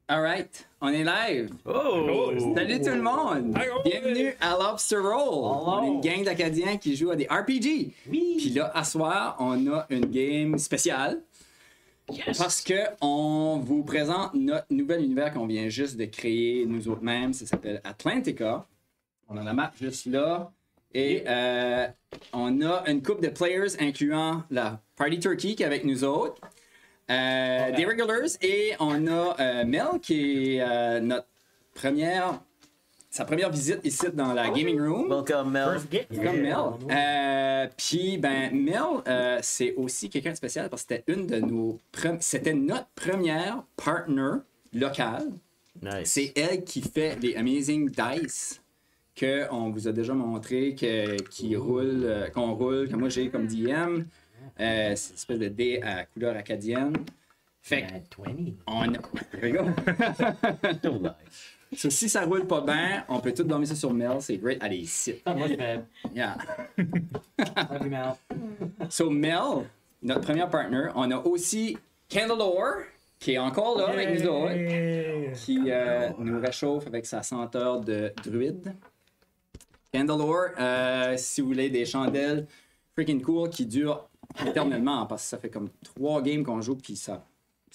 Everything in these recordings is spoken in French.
Alright, on est live. Oh! Salut tout le monde! Bienvenue à Lobster Roll! On est une gang d'Acadiens qui jouent à des RPG. Oui! Puis là, à soir, on a une game spéciale. Yes! Parce que on vous présente notre nouvel univers qu'on vient juste de créer nous autres mêmes. Ça s'appelle Atlantica. On a la map juste là. Et on a une couple de players incluant la Party Turkey qui est avec nous autres. Des regulars et on a Mel qui est sa première visite ici dans la gaming room. Welcome, Mel. Comme Mel. Puis ben Mel, c'est aussi quelqu'un de spécial parce que c'était notre première partner locale. Nice. C'est elle qui fait les Amazing Dice qu'on vous a déjà montré qu'on roule, que moi j'ai comme DM. C'est une espèce de dé à couleur acadienne. Fait que on a... Regarde. No lie. So, si ça roule pas bien, on peut tout dormir ça sur Mel. C'est great. Allez, ici. Moi, je fais. Yeah. Happy Mel. So, Mel, notre premier partner, on a aussi Candelore, qui est encore là avec nous autres, qui nous réchauffe avec sa senteur de druide. Candelore, si vous voulez des chandelles freaking cool qui durent éternellement, parce que ça fait comme 3 games qu'on joue, puis ça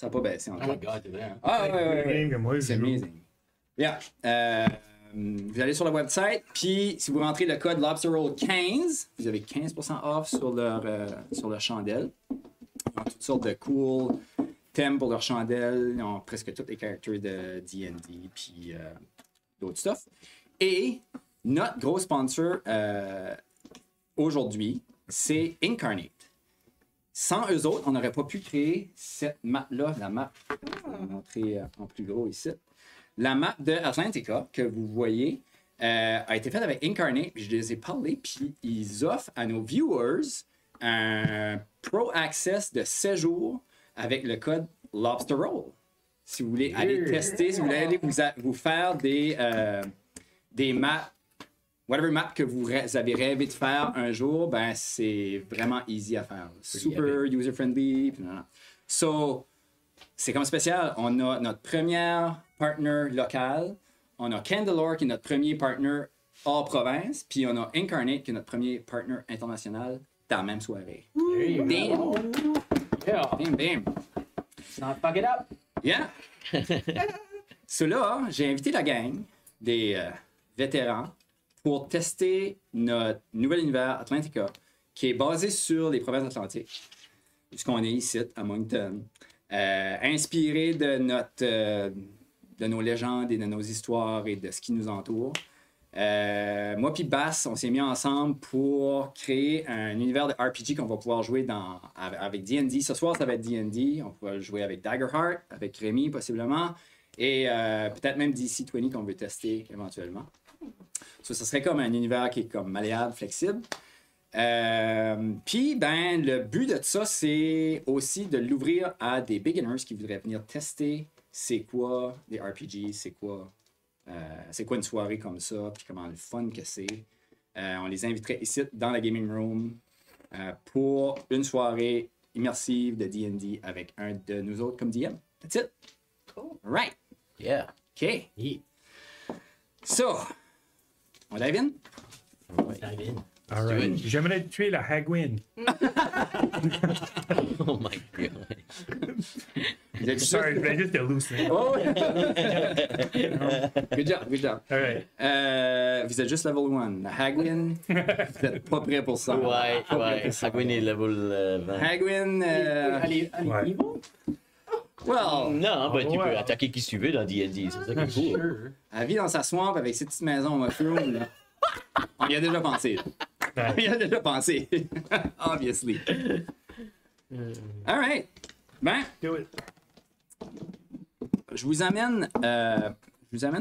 n'a pas baissé Oh encore. my god, c'est vrai. Hein? Ah, ouais. Moi, C'est amazing. Yeah. Vous allez sur le website, puis si vous rentrez le code LobsterRoll15, vous avez 15% off sur leur chandelle. Ils ont toutes sortes de cool thèmes pour leur chandelle. Ils ont presque tous les characters de D&D, puis d'autres stuff. Et notre gros sponsor aujourd'hui, c'est Incarnate. Sans eux autres, on n'aurait pas pu créer cette map-là, la map, je vais vous montrer en plus gros ici. La map de Atlantica que vous voyez a été faite avec Incarnate, puis je les ai parlé, puis ils offrent à nos viewers un Pro Access de 7 jours avec le code LobsterRoll. Si vous voulez aller tester, si vous voulez aller vous faire des maps, whatever map que vous avez rêvé de faire un jour, ben c'est vraiment easy à faire. Super user-friendly. So, c'est comme spécial. On a notre première partner local. On a Candelore qui est notre premier partner hors province. Puis on a Incarnate qui est notre premier partner international dans la même soirée. There you go. Bam! Yeah. Bam, bam! Let's not fuck it up. Yeah! So là, j'ai invité la gang des vétérans pour tester notre nouvel univers Atlantica, qui est basé sur les provinces atlantiques, puisqu'on est ici, à Moncton, inspiré de nos légendes et de nos histoires et de ce qui nous entoure. Moi puis Bass, on s'est mis ensemble pour créer un univers de RPG qu'on va pouvoir jouer avec D&D. Ce soir, ça va être D&D. On pourra le jouer avec Daggerheart, avec Rémi possiblement, et peut-être même DC20 qu'on veut tester éventuellement. Ça serait comme un univers qui est comme malléable, flexible. Puis, ben, le but de ça, c'est aussi de l'ouvrir à des beginners qui voudraient venir tester c'est quoi des RPG, c'est quoi une soirée comme ça, puis comment le fun que c'est. On les inviterait ici dans la gaming room pour une soirée immersive de D&D avec un de nous autres comme DM. That's it. Cool. All right. Yeah. OK. Yeah. So, on dive in? Dive in. All right. J'aimerais tuer la Hagwin. Oh my god. Vous êtes Sorry, sûr? but I just hallucinated. Oh! Good job, good job. All right. Vous êtes juste level 1. La Hagwin, vous n'êtes pas prêt pour ça. Ouais, ouais. Hagwin est level 20. Hagwin, Allez, Ouais. evil? well, Non, ben, tu ouais. peux attaquer qui tu veux dans D&D, c'est ça qui est cool. Sure. elle vit dans sa swamp avec ses petites maisons mushroom, là. On y a déjà pensé. Là. On y a déjà pensé. Obviously. All right. Ben, Do it. je vous amène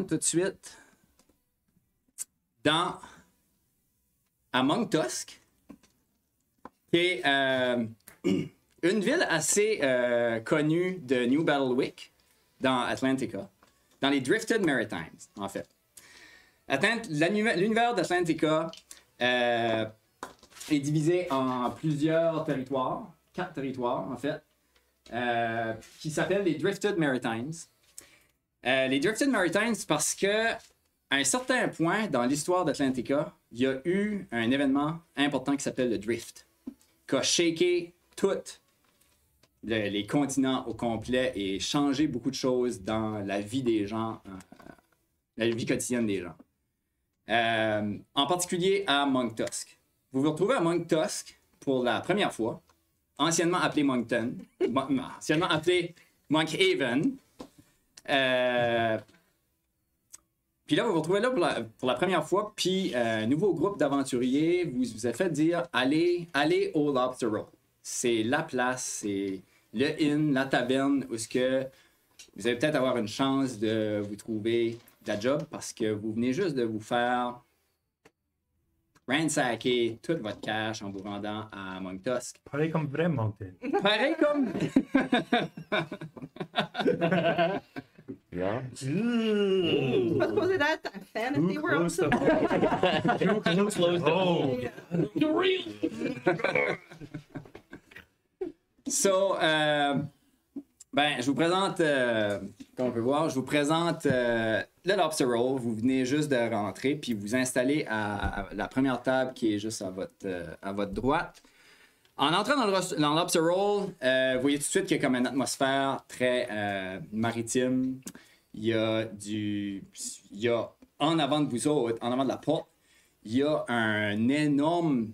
tout de suite à Monctusk, qui est une ville assez connue de New Battlewick dans Atlantica, dans les Drifted Maritimes, en fait. L'univers d'Atlantica est divisé en plusieurs territoires, 4 territoires en fait. qui s'appelle les Drifted Maritimes. Les Drifted Maritimes, parce que à un certain point dans l'histoire d'Atlantica, il y a eu un événement important qui s'appelle le Drift, qui a shaké tous les continents au complet et changé beaucoup de choses dans la vie des gens, la vie quotidienne des gens. En particulier à Monk Tusk. Vous vous retrouvez à Monk Tusk pour la première fois, anciennement appelé Moncton, anciennement appelé Monk Haven. Puis là, vous vous retrouvez là pour la première fois, puis un nouveau groupe d'aventuriers vous a fait dire allez au Lobster Roll. C'est la place, c'est le inn, la taverne où ce que vous allez peut-être avoir une chance de vous trouver de la job parce que vous venez juste de vous faire ransacker tout votre cash en vous rendant à Monk Tusk. Pareil comme vrai Moncton. Pareil comme... Yeah. You're supposed to that fantasy Too world. close to home. Too close to home. So, ben, je vous présente, comme on peut voir, je vous présente le Lobster Roll. Vous venez juste de rentrer, puis vous installez à la première table qui est juste à votre droite. En entrant dans le Lobster Roll, vous voyez tout de suite qu'il y a comme une atmosphère très maritime. Il y a en avant de vous autres, en avant de la porte, il y a un énorme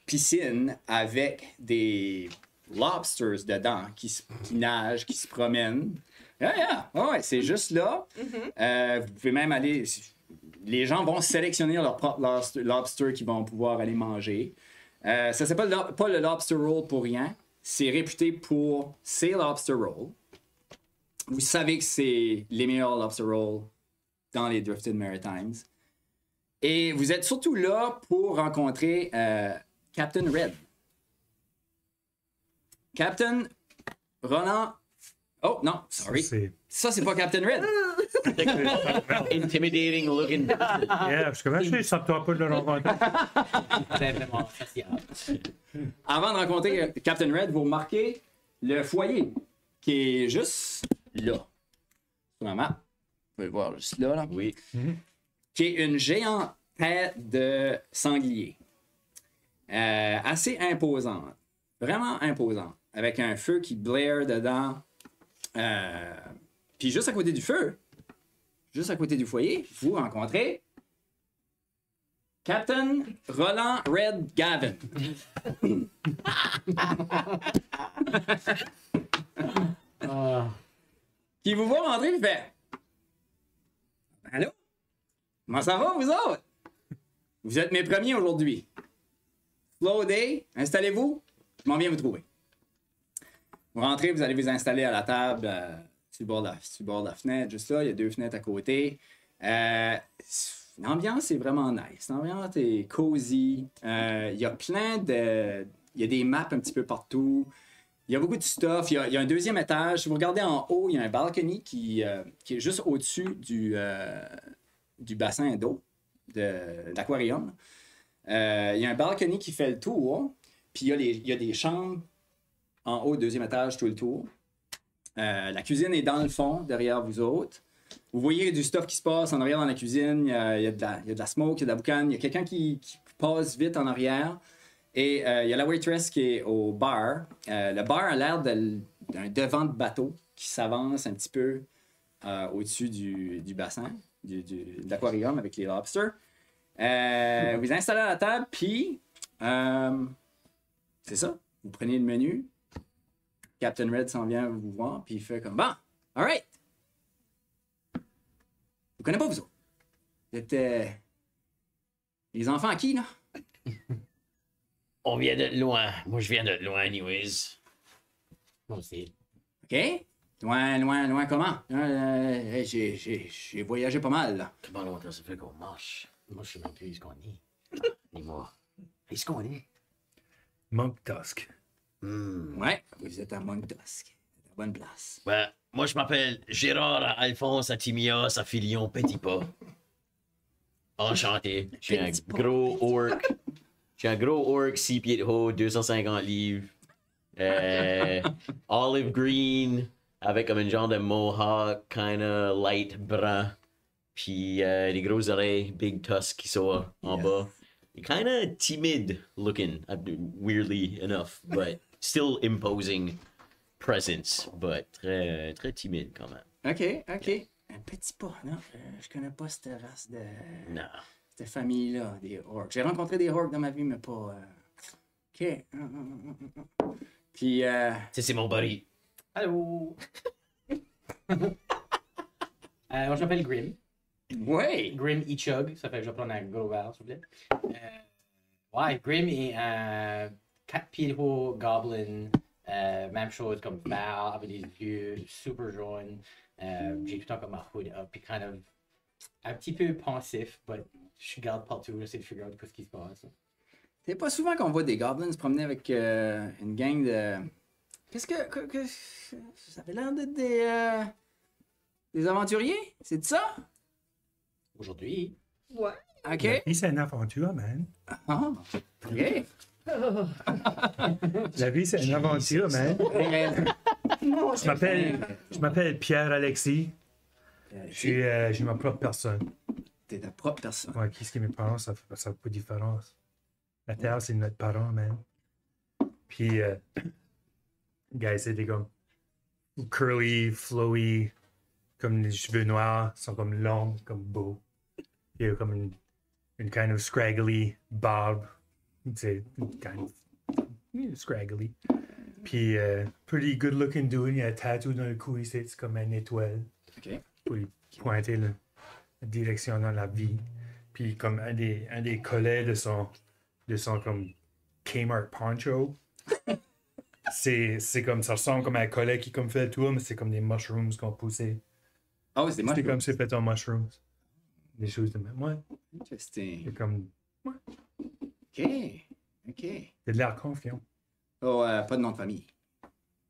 piscine avec des lobsters dedans qui nagent, qui se promènent. Ouais, c'est juste là. Vous pouvez même aller... Les gens vont sélectionner leur propre lobster qu'ils vont pouvoir aller manger. Ça s'appelle pas le Lobster Roll pour rien. C'est réputé pour ses Lobster Rolls. Vous savez que c'est les meilleurs Lobster Rolls dans les Drifted Maritimes. Et vous êtes surtout là pour rencontrer Captain Red. Captain Roland... Oh, non, sorry. Ça, c'est pas Captain Red. Intimidating looking. Yeah, parce que moi, je ne sens pas de le rencontrer. C'est vraiment facial. Avant de rencontrer Captain Red, vous remarquez le foyer qui est juste là. Sur la map. Vous pouvez le voir juste là. Oui. Qui est une géante tête de sanglier. Assez imposante. Vraiment imposante. Avec un feu qui blaire dedans. Puis juste à côté du feu, juste à côté du foyer, vous rencontrez Captain Roland Red Gavin. Qui vous voit rentrer et fait allô? Comment ça va, vous autres? Vous êtes mes premiers aujourd'hui. Slow day, installez-vous, je m'en viens vous trouver. Vous rentrez, vous allez vous installer à la table sur le bord de la fenêtre, juste là, il y a 2 fenêtres à côté. L'ambiance est vraiment nice. L'ambiance est cozy. Il y a plein de... Il y a des maps un petit peu partout. Il y a beaucoup de stuff. Il y a un 2e étage. Si vous regardez en haut, il y a un balcony qui est juste au-dessus du bassin d'eau de l'aquarium. Il y a un balcony qui fait le tour. Puis il y a des chambres en haut, 2e étage, tout le tour. La cuisine est dans le fond, derrière vous autres. Vous voyez du stuff qui se passe en arrière dans la cuisine. Il y a de la smoke, il y a de la boucane. Il y a quelqu'un qui passe vite en arrière. Et il y a la waitress qui est au bar. Le bar a l'air d'un devant de bateau qui s'avance un petit peu au-dessus du bassin, de l'aquarium avec les lobsters. Vous installez à la table, puis c'est ça. Vous prenez le menu. Captain Red s'en vient vous voir, puis il fait comme bon, alright. Je connais pas vous autres. Vous êtes les enfants à qui, là? On vient de loin. Moi, je viens de loin, anyways. Moi aussi. OK? Loin, comment? J'ai voyagé pas mal, là. Comment longtemps ça fait qu'on marche? Moi, je sais même plus ce qu'on est. Ni moi. Est-ce qu'on est? Monk Tusk. Ouais, vous êtes à Monk Tusk. À la bonne place. Ben, moi, je m'appelle Gérard Alphonse Atimios Affilion Petit Pas. Enchanté. Je suis un gros orc. Je suis un gros orc, 6 pieds de haut, 250 livres. Olive green, avec comme un genre de mohawk, kinda light brun. Puis des grosses oreilles, big tusk qui sort en bas. Kinda timid looking, weirdly enough, but still imposing presence, but très, très timide quand même. OK, OK. Un petit pas, non? Je connais pas cette race de... Non. Cette famille-là, des orcs. J'ai rencontré des orcs dans ma vie, mais pas... OK. Puis, C'est mon buddy. Allô? Moi, je m'appelle Grim. ouais! Grim Ichug, ça fait que je vais prendre un gros verre, s'il vous plaît. Ouais, Grim est un 4 pieds de haut goblin. Même chose comme Val, avec des yeux super jaunes. J'ai tout le temps comme ma hood up, puis kind of un petit peu pensif, mais je garde partout, j'essaie de figure out ce qui se passe. C'est pas souvent qu'on voit des goblins se promener avec une gang de... Qu'est-ce que... Ça avait l'air d'être des aventuriers? C'est de ça? Aujourd'hui, Ouais. OK. La vie, c'est une aventure, man. Ah, OK. La vie, c'est une aventure, man. Non, Je m'appelle Pierre-Alexis. J'ai ma propre personne. T'es ta propre personne. Ouais, qu'est-ce que mes parents, ça fait pas de différence. La terre, c'est notre parent, man. Puis, guys, c'est des comme curly, flowy, comme les cheveux noirs, sont comme longs, comme beaux. Il y a comme une kind of scraggly barbe. C'est kind of scraggly. Puis, pretty good looking dude. Il y a un tattoo dans le cou ici, c'est comme une étoile. OK. Pour lui pointer la direction dans la vie. Puis, comme un des collets de son comme Kmart poncho. c'est comme ça ressemble comme un collet qui comme fait le tour, mais c'est comme des mushrooms qu'on poussait. Oh, c'est moi. C'est comme c'est fait en mushrooms. Des choses de même. Ouais. Interesting. C'est comme. OK. OK. C'est de l'air confiant. Oh, pas de nom de famille.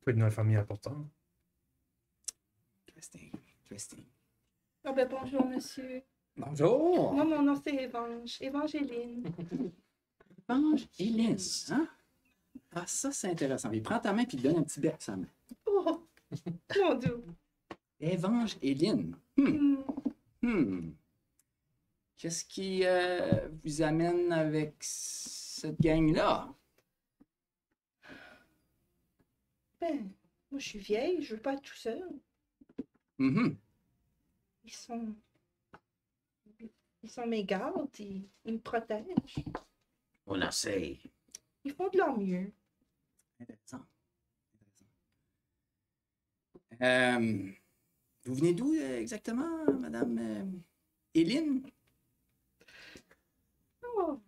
Pas de notre famille important. Interesting. Interesting. Ah ben bonjour, monsieur. Bonjour! Moi, mon nom, c'est Évangéline. Évangéline, hein? Ah, ça, c'est intéressant. Il prend ta main puis il te donne un petit bec, sa main. Oh, mon Dieu. Évangéline. Qu'est-ce qui vous amène avec cette gang-là? Ben, moi, je suis vieille, je veux pas être tout seul. Mhm. Ils sont mes gardes, ils me protègent. On essaye. Ils font de leur mieux. Intéressant. Vous venez d'où exactement, Madame Éline? Oh.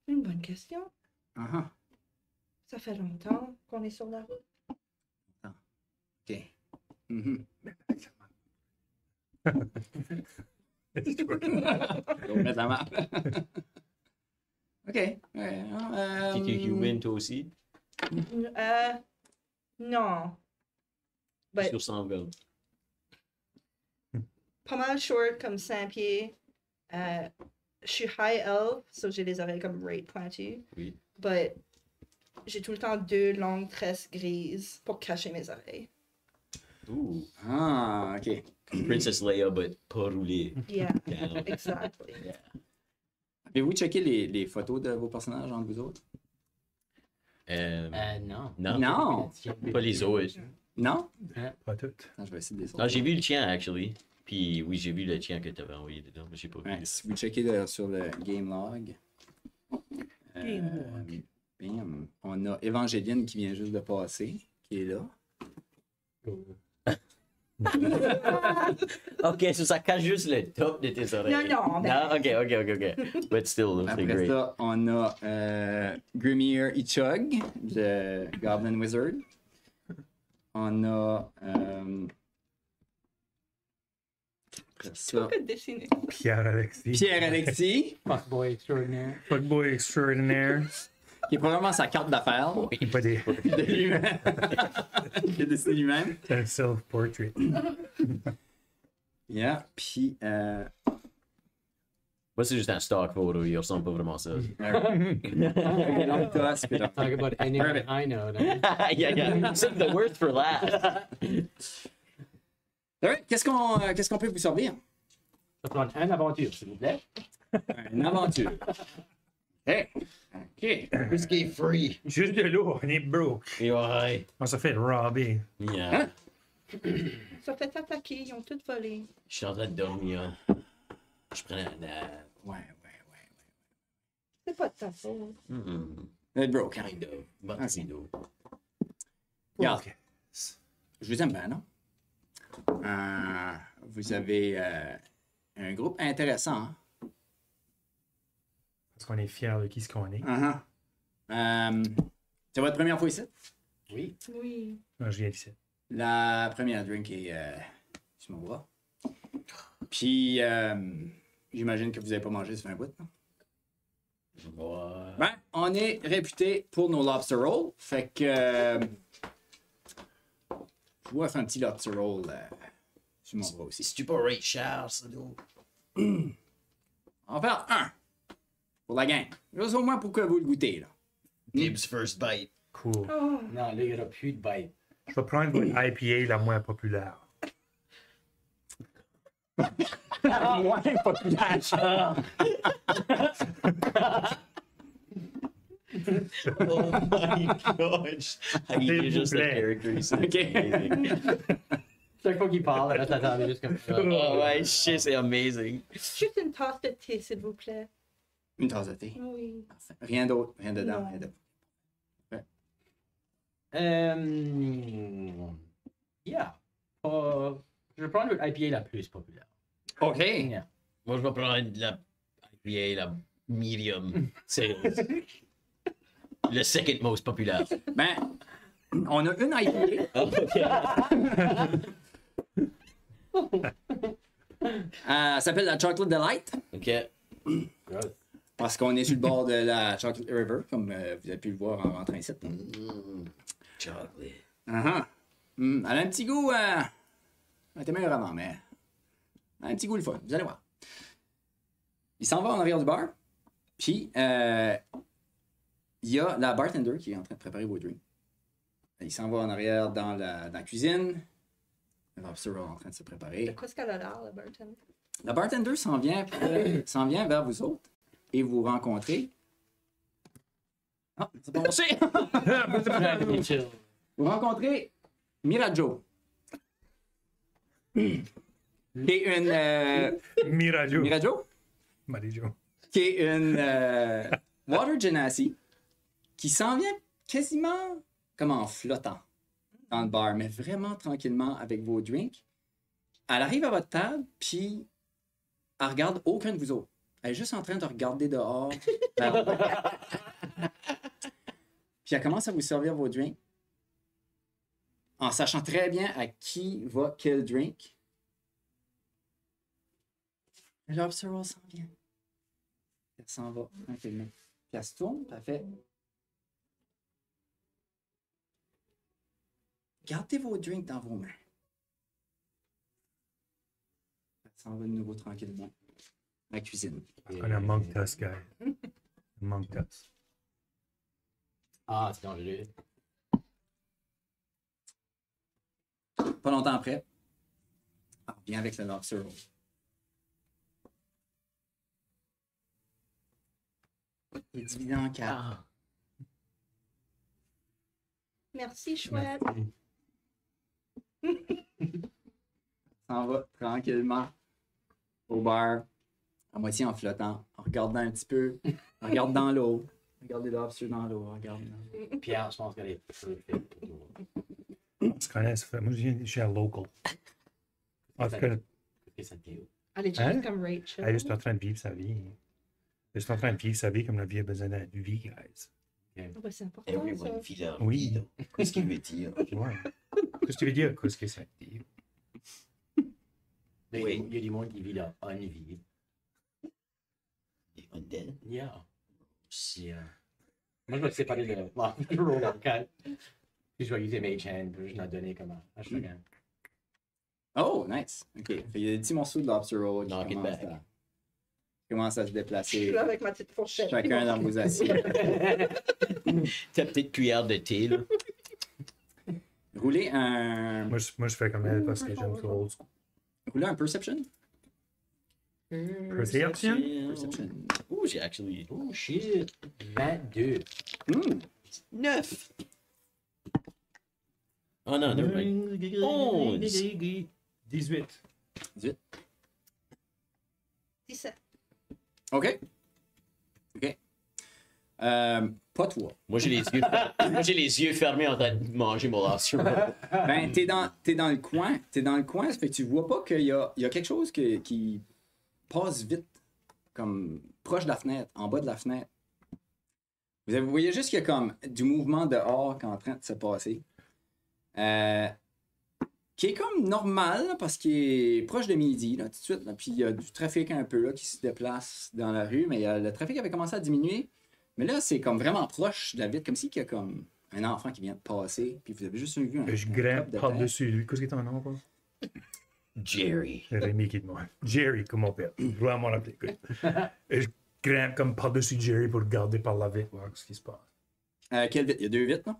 C'est une bonne question. Ah, Ça fait longtemps qu'on est sur la route. OK. Mhm. Je vais mettre la map. OK. Tu win toi aussi? Non. Ben, Sur 100 gold. pas mal short, comme 5 pieds. Je suis high elf, so j'ai les oreilles comme right pointues. Oui. But j'ai tout le temps 2 longues tresses grises pour cacher mes oreilles. Ooh. Ah, OK. Princess Leia, but pas roulé. Yeah, Down. exactly. Avez-vous checké les photos de vos personnages entre vous autres? Non. Non. Non! Pas les autres. Non? Pas tout. Attends, je vais essayer de les Non, sortir. j'ai vu le tien, actually. Puis oui, j'ai vu le tien que t'avais envoyé dedans, mais j'ai pas vu. Ouais, si vous checkez sur le game log. Bam. On a Évangéline qui vient juste de passer, qui est là. Ok, so ça cache juste le top de tes oreilles. Non, ben- Ok. But still, looks like Après great. ça, on a Grimir Ichug, le Goblin Wizard. On a. Après C'est pas ça, que de dessiner. Pierre-Alexis. Pierre-Alexis, Fuckboy extraordinaire. Fuckboy extraordinaire. qui est probablement sa carte d'affaires Pas des. de lui-même. Il a décidé lui-même. C'est un self-portrait. Yeah. Puis, Moi, c'est juste un stock photo, il ressemble pas vraiment à ça. Long toss, puis là. Talk about anyone I know. Then. yeah. Save the worst for last. Alright, qu'est-ce qu'on peut vous servir? Ça prend une aventure, s'il vous plaît. Une aventure. Hey! OK. Whiskey free. Juste de l'eau, on est broke. Ouais. On s'est fait robber. Yeah. Ça fait attaquer, ils ont tout volé. Je suis en train de dormir. Je prends un nap. Ouais. C'est pas de ta faute. Vous êtes broke, hein? Kind of. But kind of. Regarde, Ok. je vous aime bien, non? Vous avez un groupe intéressant. Hein? Parce qu'on est fiers de qui ce qu'on est. C'est votre première fois ici? Oui. Oui. Non, je viens d'ici. La première drink est sur mon bras. Puis, j'imagine que vous n'avez pas mangé, ça fait un bout, non? Ouais. Ben, on est réputé pour nos lobster rolls. Fait que. Je vous offre un petit lobster roll sur mon bras aussi. C'est-tu pas Ray Charles, ça, d'eau? On va faire un pour la gang. Juste au moins pour que vous le goûtez, là. Gibbs first bite. Cool. Oh, Non, là, il n'y aura plus de bite. Je vais prendre votre IPA la moins populaire. Moins populaire. Oh my gosh. S'il Il est vous juste plaît. le character ici. Ok. Chaque fois qu'il parle, là, t'attendais juste comme ça. Oh ouais, shit, c'est amazing. juste une tasse de thé, s'il vous plaît. Une tasse de thé. Oui. Parfait. Rien d'autre, rien dedans. Non. Rien de... Yeah. Je vais prendre l'IPA la plus populaire. OK. Yeah. Moi, je vais prendre la IPA, la medium sales. Le second most populaire. Ben, on a une IPA. Elle s'appelle la Chocolate Delight. Ok. Good. Parce qu'on est sur le bord de la Chocolate River, comme vous avez pu le voir en rentrant ici. Chocolate. Elle a un petit goût. Elle était meilleure avant, mais. Elle a un petit goût le fun. Vous allez voir. Il s'en va en arrière du bar. Puis, il y a la bartender qui est en train de préparer vos drinks. Il s'en va en arrière dans la cuisine. Le lobster roll est en train de se De préparer. quoi est-ce qu'elle a l'air, la bartender? La bartender s'en vient vers vous autres et vous rencontrez. Ah, c'est pas marché! Chill. Vous rencontrez Mirajo. Qui est une. Mirajo. Mirajo? Marijo. Qui est une Water Genasi qui s'en vient quasiment comme en flottant dans le bar, mais vraiment tranquillement avec vos drinks. Elle arrive à votre table, puis elle regarde aucun de vous autres. Elle est juste en train de regarder dehors. Puis elle commence à vous servir vos drinks en sachant très bien à qui va quel drink. Le lobster roll s'en vient. Elle s'en va tranquillement. Puis elle se tourne, puis elle fait. Gardez vos drinks dans vos mains. Elle s'en va de nouveau tranquillement. À la cuisine. On a manque us, guys. Manque us. Ah, c'est dangereux. Pas longtemps après, elle revient avec le lobster roll. Il est divisé en quatre. Ah. Merci, chouette. S'en va tranquillement au bar, à moitié en flottant, en regardant un petit peu, en regardant dans l'eau. Regarde les lobsters dans l'eau, regarde. Pierre, je pense qu'elle est perfect pour toi. On se connaît, ça fait. Moi, je suis un local. En tout cas, Qu'est-ce que ça te dit? Elle est Hein? juste comme Rachel. elle est juste en train de vivre sa vie. Elle est juste en train de vivre sa vie comme la vie a besoin de vie, guys. Ah, ben, c'est important, Everyone ça. vit leur Oui. vie, là. Qu'est-ce qu'il veut dire? Ouais. Qu'est-ce que tu veux dire? Qu'est-ce que ça veut dire? Mais Oui. il y a du monde qui vit leur vie. Des undead? Yeah. Yeah. Moi, je vais te séparer de lobster roll en 4. Puis je vais utiliser Mage Hand, puis je vais en donner comme à chacun. Oh, nice. OK. Fait, il y a des petits morceaux de lobster roll qui Knock it commencent back. commence à se Je déplacer. suis là avec ma petite fourchette. Chacun dans vos assiettes. Ta petite cuillère de thé, là. Roulez un... Moi, je fais comme elle parce que j'aime ça old school. Roulez un Perception. Perception? Perception. Oh, j'ai actually... Oh shit. 22. 9. Oh non, never mind. 11. 18. 18. 17. OK. OK. Pas toi. Moi, j'ai les yeux fermés en train de manger mon ration. Ben, t'es dans le coin. T'es dans le coin, ça fait que tu vois pas qu'il y a quelque chose qui passe vite, comme proche de la fenêtre, en bas de la fenêtre. Vous voyez juste qu'il y a comme du mouvement dehors qui est en train de se passer. Qui est comme normal, là, parce qu'il est proche de midi, là, tout de suite. Là, puis il y a du trafic un peu là, qui se déplace dans la rue, mais le trafic avait commencé à diminuer. Mais là, c'est comme vraiment proche de la vitre, comme s'il y a comme un enfant qui vient de passer, puis vous avez juste vu un Je un grimpe top de par-dessus lui. Qu'est-ce que ton nom, quoi? Jerry. C'est Rémi qui demande. Jerry, comme mon père. Je dois m'en rappeler. Et je grimpe comme par-dessus Jerry pour regarder par la vitre, voir ce qui se passe. Quelle vitre? Il y a deux vitres, non?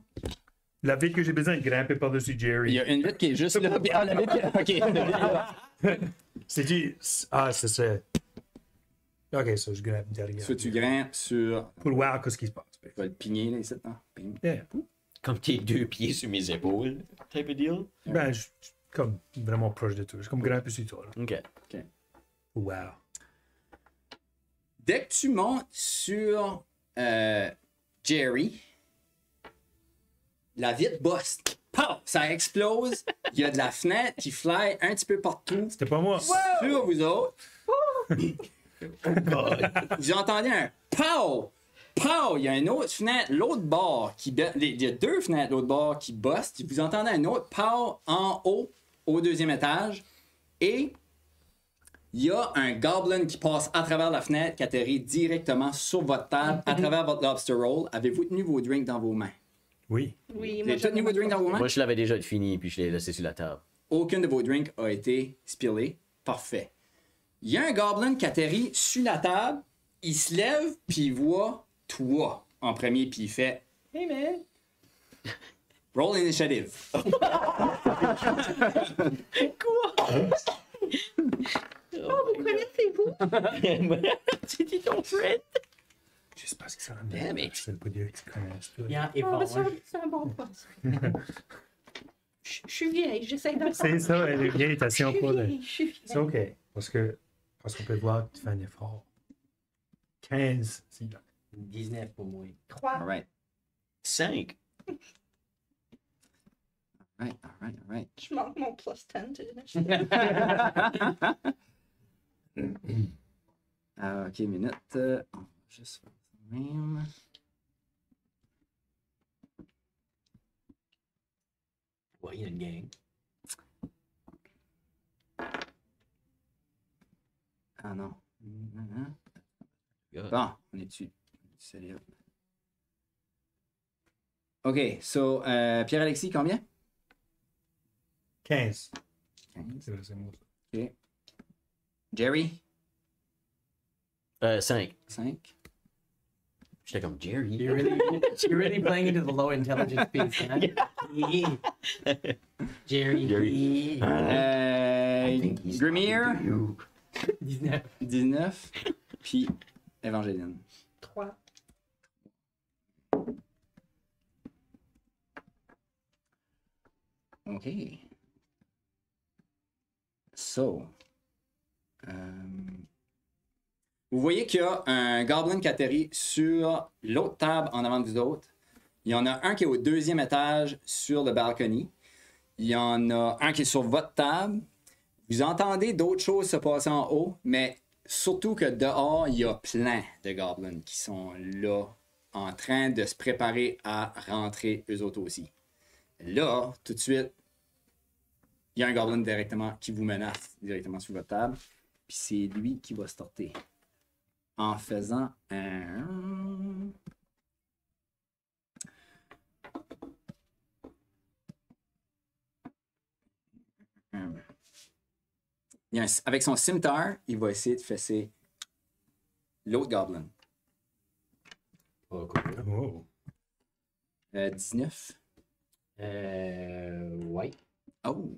La vitre que j'ai besoin de grimper par-dessus Il Jerry. y a une vitre qui est juste là. Puis, la vitre... OK. La vitre est là. C'est dit. Ah, c'est ça. Ok, ça, je grimpe derrière. Soit tu grimpes sur... Pour voir ce qui se passe. Je vais le pigner, là, ici. Non? Ping. Yeah. Comme tes 2 pieds sur mes épaules, type of deal. Ben, je suis comme vraiment proche de toi. Je suis comme grimper sur toi. Là. OK. Wow. Dès que tu montes sur Jerry, la vitre buste. Pow! Ça explose. Il y a de la fenêtre qui fly un petit peu partout. C'était pas moi. Sur vous autres. Vous entendez un pow! Pow! Il y a une autre fenêtre, l'autre bord qui... Il y a deux fenêtres, l'autre bord qui bustent. Vous entendez un autre pow en haut, au deuxième étage. Et il y a un goblin qui passe à travers la fenêtre, qui atterrit directement sur votre table, à travers votre lobster roll. Avez-vous tenu vos drinks dans vos mains? Oui. Oui, Vous moi, avez tous tenu vos drinks dans vos mains? Moi, je l'avais déjà fini, puis je l'ai laissé sur la table. Aucun de vos drinks a été spillé. Parfait. Il y a un goblin qui atterrit sur la table, il se lève, puis il voit toi en premier, puis il fait Hey man. Roll initiative. Oh, vous connaissez-vous? C'était ton friend? Juste parce que ça Damn it. Je sais pas dire qu'ils connaissent tout. Bien, et Oh, bon, mais c'est un bon poste. Je suis vieille, j'essaie de... C'est ça, elle est vieille, t'as si Je on suis peut. vieille, je suis C'est vieille. OK. Parce qu'on peut voir que tu fais un effort. 15. C'est bien. 19 pour moi. 3. Alright. 5. Alright. Je manque mon plus 10. OK, minute. On va juste faire ça même. Ouais, il y a une gang. Ah non. Bon, on est dessus. Solide. OK, so, Pierre-Alexis, combien? 15. 15. C'est vrai, c'est moi. OK. Jerry? 5. 5. J'étais comme Jerry. You're really playing into the low intelligence piece, huh? Yeah. Jerry. Jerry. Grimir? 19. 19. Puis Evangeline. 3. OK. So. Vous voyez qu'il y a un goblin qui atterrit sur l'autre table en avant de vous autres. Il y en a un qui est au deuxième étage sur le balcony. Il y en a un qui est sur votre table. Vous entendez d'autres choses se passer en haut, mais surtout que dehors, il y a plein de goblins qui sont là en train de se préparer à rentrer eux autres aussi. Là, tout de suite, il y a un goblin directement qui vous menace directement sur votre table. Puis c'est lui qui va starter en faisant un... Avec son scimitar, il va essayer de fesser l'autre goblin. Pas cool. Oh. 19. Ouais. Oh!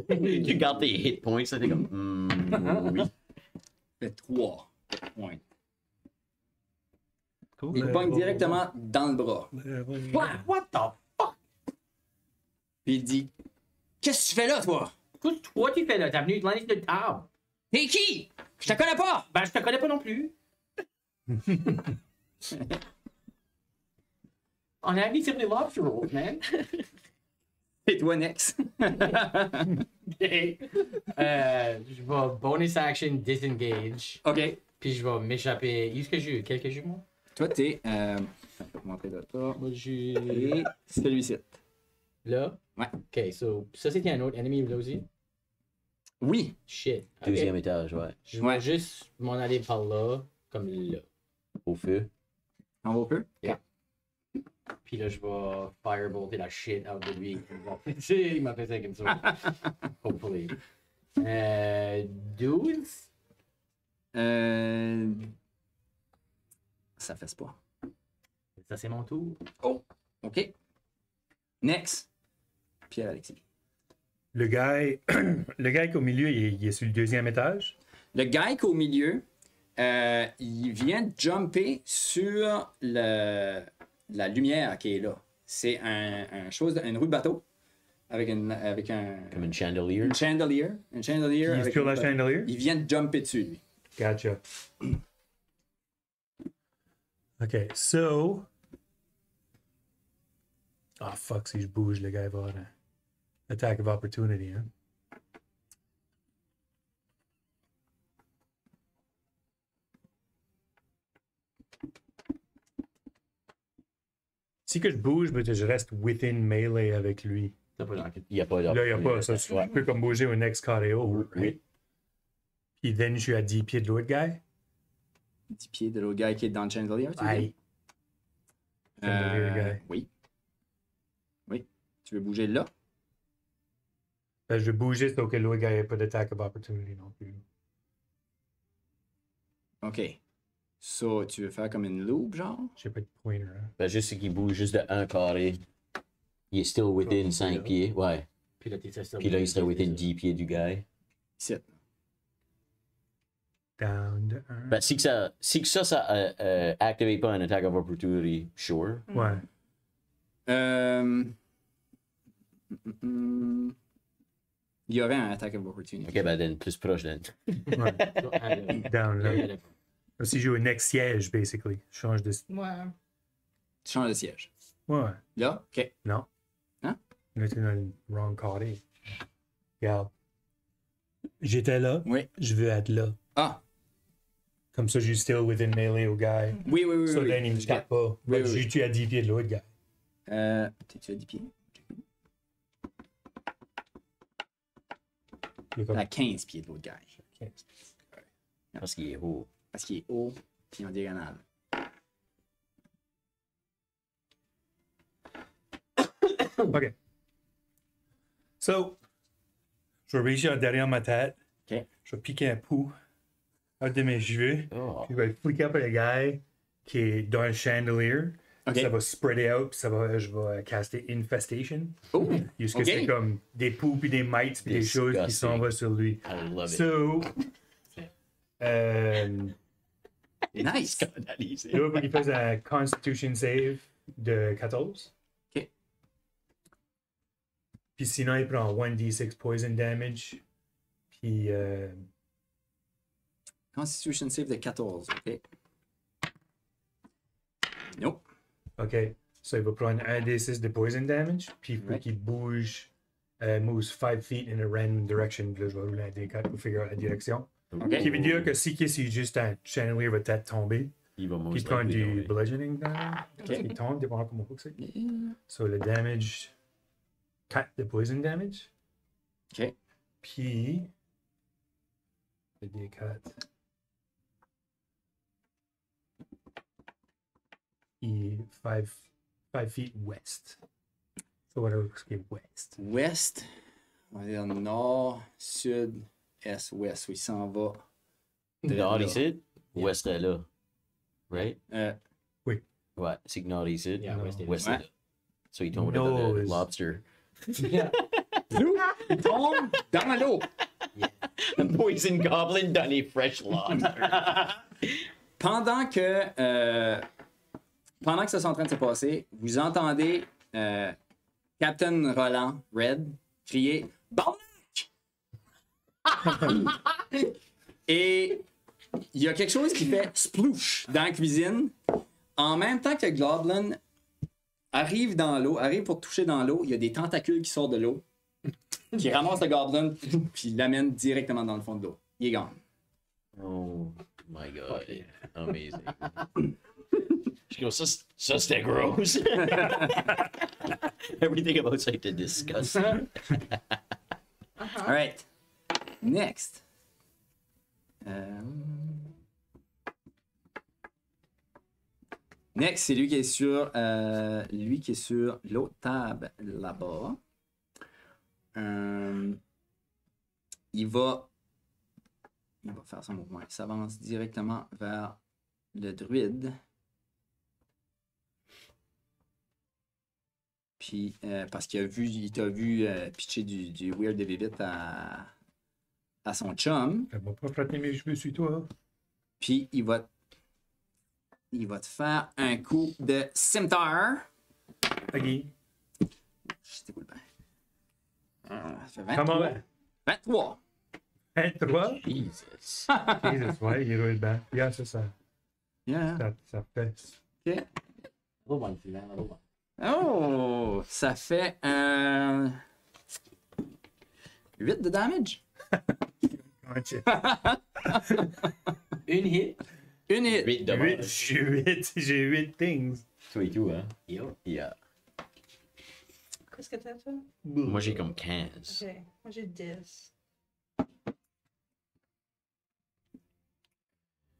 Tu gardes tes hit points, ça, t'es comme. Oui. Fait 3 points. Cool. Il pogne directement dans le bras. What the fuck? Puis il dit: Qu'est-ce que tu fais là, toi? Qu'est-ce que toi tu fais là? T'es venu te lancer de table. T'es qui? Je te connais pas! Ben, je te connais pas non plus. On a mis sur les lobster rolls, man. C'est toi, next. Je vais bonus action disengage. OK. Puis je vais m'échapper. Où est-ce que j'ai eu? Quel que j'ai eu, moi? Toi, t'es. Je vais montrer de toi. Moi, j'ai. Et celui-ci. Là? Ouais. Ok, so, ça c'était un autre ennemi là aussi? Oui. Shit. Ok. Deuxième étage, ouais. Je vais Ouais. juste m'en aller par là, comme là. Au feu. On va au peu? Yeah. Puis là, je vais firebolter la shit out de lui. Il m'a fait ça comme ça. Hopefully. 12? Ça fait pas. Ça, c'est mon tour. Oh! OK. Next. Pierre-Alexis. Le gars, le gars qui est au milieu, il est sur le deuxième étage. Le gars qui est au milieu, il vient de jumper sur la lumière qui est là. C'est une roue de bateau avec un Comme une chandelier. une chandelier. Une chandelier. Il est avec sur une la roue de bateau. chandelier. Il vient de jumper dessus, lui. Gotcha. OK, so... Ah, fuck, si je bouge, le gars va avoir un attack of opportunity, hein. Si que je bouge, mais que je reste within melee avec lui. T'as pas genre. Il n'y a pas Là, il n'y a pas ça. Je Ouais. peux comme bouger au next KO, right? Puis then, je suis à 10 pieds de l'autre gars. 10 pieds de l'autre gars qui est dans le chandelier. Tu veux Aïe. dire? Chandelier guy. Oui. Oui. Tu veux bouger là? Ben, je vais bouger sauf que l'autre gars n'ait pas d'attack of opportunity non plus. OK. So, tu veux faire comme une loop, genre? J'ai pas de pointer, hein. Ben, juste qu'il bouge juste de un carré. Il est still within 5 pieds. Ouais. Puis là, t'es ça. Puis là, il serait within 10 pieds du gars. Ici. Down de 1. Ben, si que ça activate pas un attack of opportunity, sure. Ouais. Il y aurait un attack of opportunity. Ok, ben, then, plus proche, then. Ouais. Down là. Si je joue au next siège, basically. Je change de. Ouais. Tu changes de siège. Ouais. Là? OK. Non. Hein? Là, t'es dans le wrong carré. Regarde. J'étais là. Oui. Je veux être là. Ah! Comme ça, je suis still within melee au gars. Oui, oui, oui. So oui. then, il me tape pas. Oui, Mais oui, oui. je suis à 10 pieds de l'autre gars. T'es-tu à 10 pieds? Il est comme... À 15 pieds de l'autre gars. Parce qu'il est haut. Parce qu'il est haut, puis en diagonale. OK. So, je vais réussir derrière ma tête. OK. Je vais piquer un pouls out de mes cheveux. Oh. Puis je vais flicker up le gars qui est dans le chandelier. OK. Ça va spreader out, puis je vais caster Infestation. Oh! Jusque OK. c'est comme des poux, puis des mites, puis des choses qui Disgusting. s'en vont sur lui. I love it. So, Nice! Scandalisé. là, il faut qu'il fasse un Constitution save de 14. OK. Puis sinon, il prend 1d6 poison damage. Puis, Constitution save de 14. OK. Nope. OK. So, il va prendre 1d6 de poison damage. Puis, il faut Ouais. qu'il bouge, moves 5 feet in a random direction. Puis là, je vais rouler un d4 pour figure out la direction. OK. Ce qui veut dire que si c'est juste un chandelier, il va peut-être tomber. Il va Puis, il most prend likely du tomber. bludgeoning damage. Il tombe, dépendant comment on c'est. So, le damage, 4 de poison damage. OK. Puis, le D4. Il est 5 feet west. So, whatever ce qui est west. Ouest. On va dire nord, sud, est, ouest. Oui, il s'en va. Dehors Là. ici? Ouest est là. Right? Oui. Ouais, c'est Nord ici. Yeah, West est West est Ouais. là. So il tombe No dans le is- lobster. Yeah. Il tombe dans l'eau. A poison goblin dans les fresh lobster. Pendant que ça est en train de se passer, vous entendez Captain Roland Red crier Barnac! Et il y a quelque chose qui fait splouche dans la cuisine. En même temps que Goblin arrive dans l'eau, arrive pour toucher dans l'eau, il y a des tentacules qui sortent de l'eau, qui ramassent le Goblin, puis l'amènent directement dans le fond de l'eau. Il est gone. Oh my god. Amazing. Je go, ça c'était gross. Everything about ça était disgusting. Alright. Next. Next, c'est lui qui est sur l'autre table là-bas. Il va faire son mouvement. Il s'avance directement vers le druide. Puis, parce il t'a vu pitcher du Weird de Vivit à son chum. Elle va pas frotter mes cheveux sur toi. Puis, il va te faire un coup de scimitar. Ok. C'était cool, ben. Ça fait 23. Comment 23. 23? Jesus. Jesus, ouais, il roule bien. Regarde ça, Yeah. ça pèse. OK. Little one, Sylvain, little one. Oh! Ça fait 8 de damage. Comment tu- Une hit. Une hit. 8 de Huit, dommage. j'ai 8 things. Toi et tout, hein? Yo. Yeah. Qu'est-ce que t'as, toi? Moi j'ai comme 15. Ok, moi j'ai 10.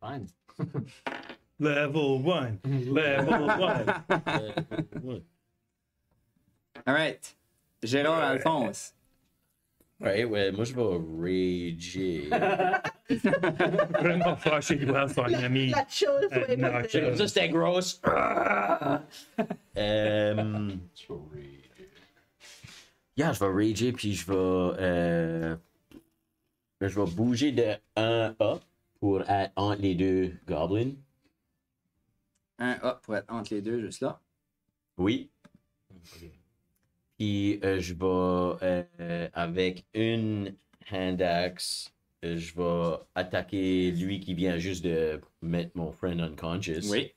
Fine. Level 1. Level 1. Alright. Gérard Alphonse. Ouais, moi je vais rager. Vraiment fâché de voir son ami. La chose way non, back je- there. Ça c'était gross. Yeah, je vais rager puis je vais bouger de 1 up pour être entre les deux goblins. Un hop pour être entre les deux, juste là. Oui. Puis je vais avec une hand axe, je vais attaquer lui qui vient juste de mettre mon friend unconscious. Oui.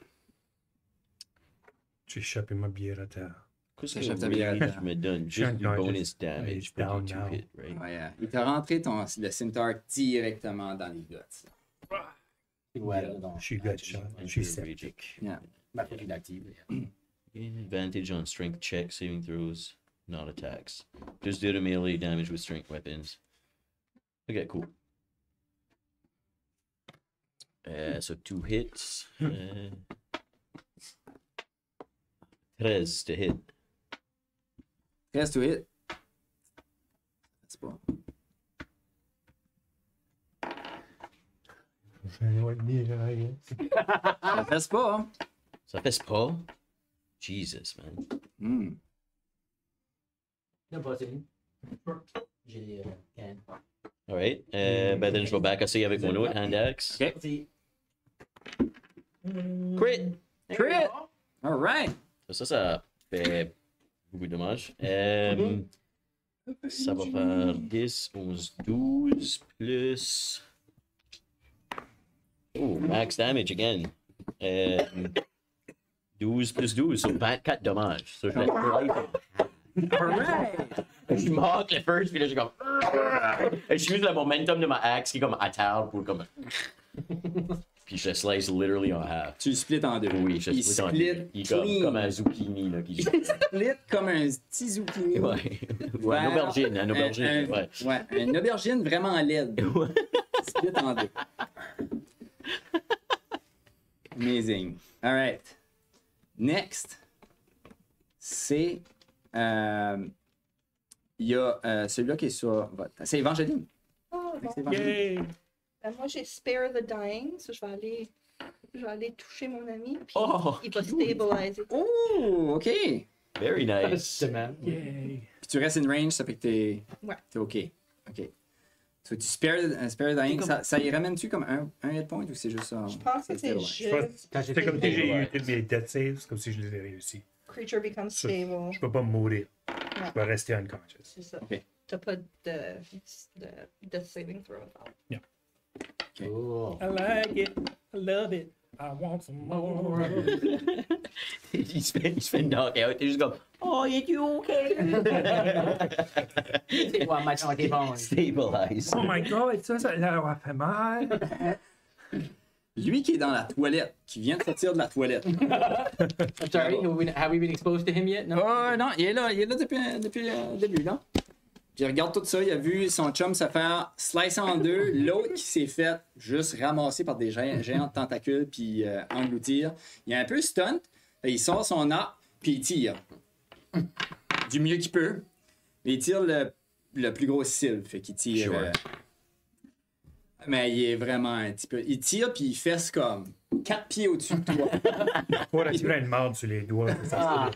J'ai échappé ma bière à terre. Qu'est-ce Ça que échappe ta bière à je terre. me donne juste du unconscious. bonus damage He's pour down les two now. hits, right? Ouais, il t'a rentré le scimitar directement dans les guts. Ouais, là, donc, Je suis good shot. Je suis septique. ma folie d'active. Gain advantage on strength checks, saving throws, not attacks. Just do the melee damage with strength weapons. Okay, cool. So 2 hits. 13 to hit. Reste to hit. C'est pas. Ça reste pas, hein? Ça fait pas. Jesus, man. Hmm. Non, pas une. J'ai les cannes. Alright. Ben then je vais back essayer avec mon autre hand axe. OK. Merci. Crit! Crit! Alright. Ça fait beaucoup de dommages. Ça va faire 10, 11, 12 plus. Oh, max damage again. 12 plus 12, so 24 dommages. So je vais Alright. Je manque le first, puis là, je suis comme. Et je use le momentum de ma axe qui est comme à terre pour comme. Puis je le slice literally en half. Tu le splits en deux. Oui, je Il split en split deux. Il est clean. comme un zucchini là, qui Il split comme un petit zucchini. Ouais. Ouais, une aubergine, une aubergine. Ouais. Ouais, une aubergine vraiment laide. Ouais. Split en deux. Amazing. Alright. Next, c'est. Il y a celui-là qui est sur votre. C'est Evangeline. Oh, Fait que c'est bon. Evangeline. Yay! Moi, j'ai Spare the Dying, so je vais aller toucher mon ami, puis Oh, il va stabiliser. Oh, OK. Puis very nice. Justement. Yay! tu restes in range, ça fait que t'es Ouais. OK. OK. So, tu spare dying, ça y ramène-tu comme un hit point ou c'est juste ça? Je pense que c'est ouais. Je pense- juste C'est comme si j'ai eu tous mes death saves, comme si je les ai réussi. Creature becomes Ça, stable. Je peux pas mourir. Je peux rester unconscious. C'est ça. OK. T'as pas de death saving throw. Cool. I like it. I love it. I want some more. il se fait knock-out. T'es juste comme, oh, es-tu okay? C'est quoi, match en tes bons? Stabilize. Oh my god, ça leur fait mal. Lui qui est dans la toilette, qui vient de sortir de la toilette. I'm sorry, have we been exposed to him yet? No? Oh non, il est là depuis le début, là. Puis il regarde tout ça, il a vu son chum se faire slice en deux, l'autre qui s'est fait juste ramasser par des géants de tentacules puis engloutir. Il est un peu stunt, il sort son arc puis il tire. Du mieux qu'il peut. Mais il tire le plus gros cil, fait qu'il tire. Sure. Mais il est vraiment un petit peu. Il tire puis il fesse comme 4 pieds au-dessus de toi. Pour récupérer une marde sur les doigts. Ah.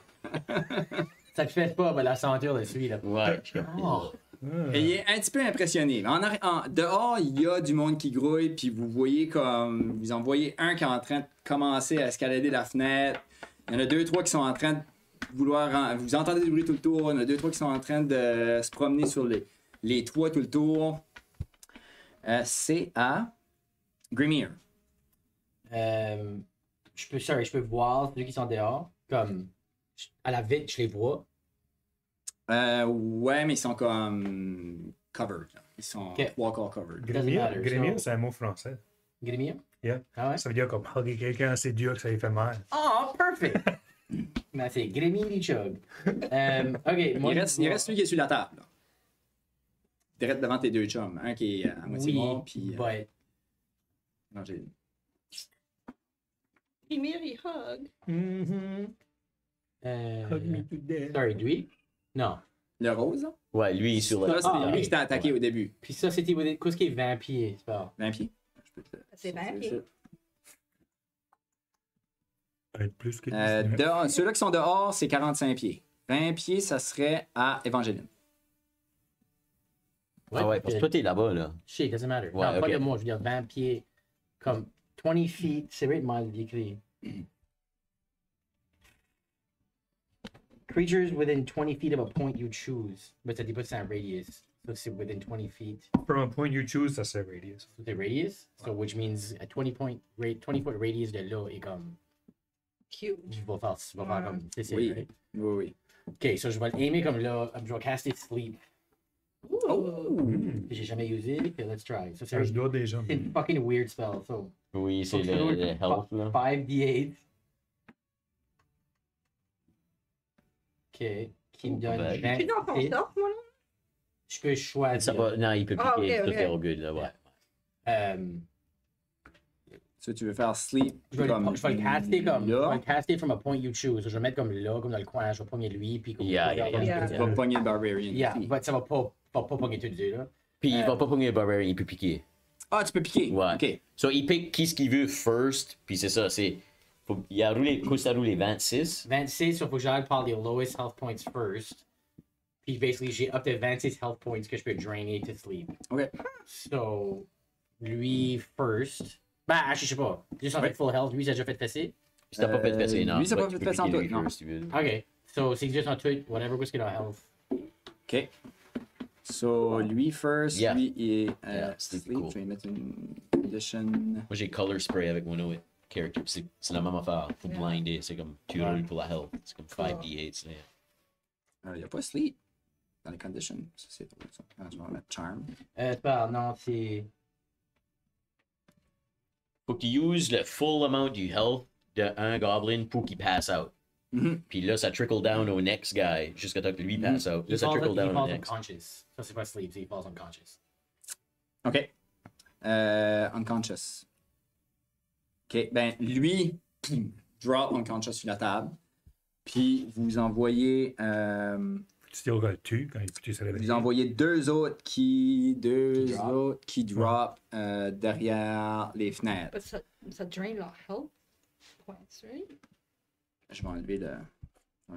Ça te fait pas, mais la senteur le suit, là. Ouais. Oh. Et il est un petit peu impressionné. Dehors, il y a du monde qui grouille, puis vous voyez comme. Vous en voyez un qui est en train de commencer à escalader la fenêtre. Il y en a 2-3 qui sont en train de vouloir. Vous entendez du bruit tout le tour. Il y en a 2-3 qui sont en train de se promener sur les toits tout le tour. C'est à Grimir. Je peux voir ceux qui sont dehors. Comme, à la vite, je les vois. Ouais, mais ils sont comme covered. Là. Ils sont Ok. 3 quarts covered. Grémir, c'est un mot français. Grimir? Yeah. Ah ouais? Ça veut dire comme hugger quelqu'un assez dur que ça lui fait mal. Oh, perfect! Mais c'est Grimir Chug. Ok, moi, Il reste celui qui est sur la table. Là. Direct devant tes deux chums. Un qui est à moitié Oui, mort, puis. but... Évangéline. Ymir, il hug. Hug me to death. Sorry, lui? Non. Le rose, là? Ouais, lui, il est sur le. Ça, c'est Ah, lui ok. qui t'a attaqué au début. Puis ça, c'était... Qu'est-ce qui est 20 pieds? C'est pas... 20 pieds. C'est 20 pieds. Peut-être plus que 19. Ceux-là qui sont dehors, c'est 45 pieds. 20 pieds, ça serait à Évangéline. Ah ouais, parce que toi, t'es là-bas, là. Shit, doesn't matter. Ouais, non, pas ok. de moi, je veux dire 20 pieds. Comme 20 feet, c'est vrai de mal écrit. Creatures within 20 feet of a point you choose. Mais ça dit pas que c'est un radius. So c'est within 20 feet. From a point you choose, ça c'est radius. So c'est radius. So which means a 20 foot radius de là est comme. Cute. Je vais faire comme. C'est Oui. right? Oui, oui. Ok, so je vais l'aimer comme là. Je vais caster sleep. Oh! Que j'ai jamais usé. Okay, let's try. So Ça, je c'est dois déjà. une fucking weird spell. So. Oui, c'est So, le health, là. 5d8. Ok. Qui me donne Ben, 20. Tu es dans ton sort, moi, là? Je peux choisir. Ça va... Non, il peut piquer. Ah, ok, Tout ok. est all good, là, ouais. Ça, tu veux faire sleep. Je vais le caster comme. Je vais Là. le caster from a point you choose. Je vais le mettre comme là, comme dans le coin. Je vais pogner lui. Puis comme. Yeah. Tu vas pogner le Barbarian. Yeah, but ça va pas pogner tout deux, là. Puis il va pas pogner le barbarian, il peut piquer. Ah, tu peux piquer. Ouais. OK. So, il pique qui ce qu'il veut first, puis c'est ça, c'est... Il a roulé, Costa a roulé 26. 26, so faut que j'aille par les lowest health points first. Puis basically, j'ai up to 26 health points que je peux drainer to sleep. OK. So, lui first. Bah, je sais pas. Juste en fait full health, lui, ça a déjà fait fesser. Si t'as pas fait passer, non. lui, ça a but pas tu fait peux passer en piquer tout, lui non. first, si tu veux. Ok. So, c'est juste en tout, whatever, qu'est-ce qu'il a health. OK. So, lui first, Yeah. lui est Yeah, sleep, sleep. cool. Je vais mettre une condition. Moi, j'ai color spray avec mon autre character, puis c'est la même affaire. Faut Yeah. blinder, c'est comme, tu roules pour la health. C'est comme 5d8, là. Il n'y a pas sleep dans les conditions. Ça, c'est drôle, ça. Ah, je vais mettre charm. Non, c'est. Faut que tu uses le full amount du health d'un goblin pour qu'il pass out. Mhm. Puis là, ça trickle down au next guy jusqu'à temps que lui pass out. Là, ça trickle down au next. unconscious. Ça, c'est pas sleep, il falls unconscious. OK. Unconscious. OK. Ben, lui, drop unconscious sur la table. Puis, vous envoyez Still got two quand tu se réveilles. Vous envoyez deux autres qui drop. drop derrière les fenêtres. But ça drain leur health points, right? Je vais enlever le.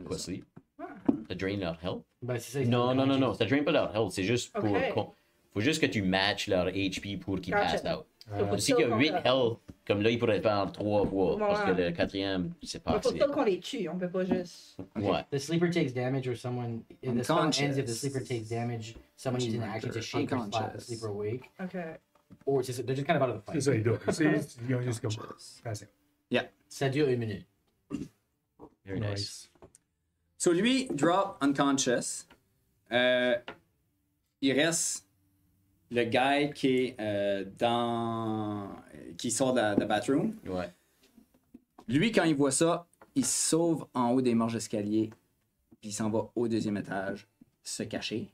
Quoi, sleep? Ah. Ça drain leur health? Ben, c'est ça. Non, ça drain pas leur health, c'est juste pour... Ok. Faut juste que tu matches leur HP pour qu'ils Gotcha. passent out. Faut Si il y a still 8 qu'on- health, comme là, il pourrait faire 3 fois, parce que Ouais. le quatrième, c'est pas Mais faut assez. still qu'on les tue, on peut pas juste. Ouais. The sleeper takes damage or someone. If the spell ends, if the Unconscious. sleeper takes damage, someone needs an action to shake or slap the Unconscious. sleeper awake. Ok. Or they're just kind of out of the C'est fight. ça, ils ont juste comme passé. Ça dure 1 minute. Very nice. So lui, drop unconscious. Il reste le guy qui est qui sort de la bathroom. Ouais. Lui, quand il voit ça, il se sauve en haut des marches d'escalier. Puis il s'en va au deuxième étage, se cacher.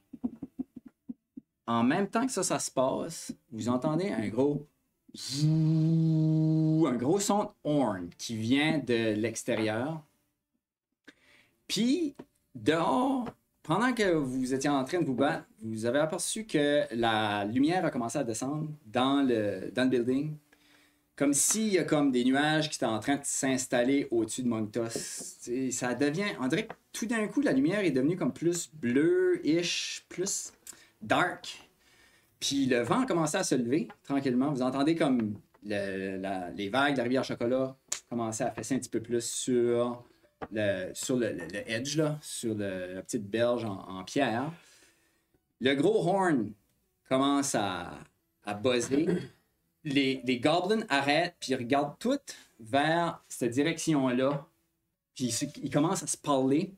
En même temps que ça se passe, vous entendez un gros son de horn qui vient de l'extérieur. Puis, dehors, pendant que vous étiez en train de vous battre, vous avez aperçu que la lumière a commencé à descendre dans le building. Comme s'il y a comme des nuages qui étaient en train de s'installer au-dessus de Monctos. T'sais, ça devient... On dirait que tout d'un coup, la lumière est devenue comme plus bleu-ish, plus dark. Puis le vent a commencé à se lever tranquillement. Vous entendez comme les vagues de la rivière Chocolat commencer à fesser un petit peu plus sur le edge, là, sur la petite berge en pierre. Le gros horn commence à buzzer. Les goblins arrêtent, puis ils regardent toutes vers cette direction-là. Puis ils commencent à se parler.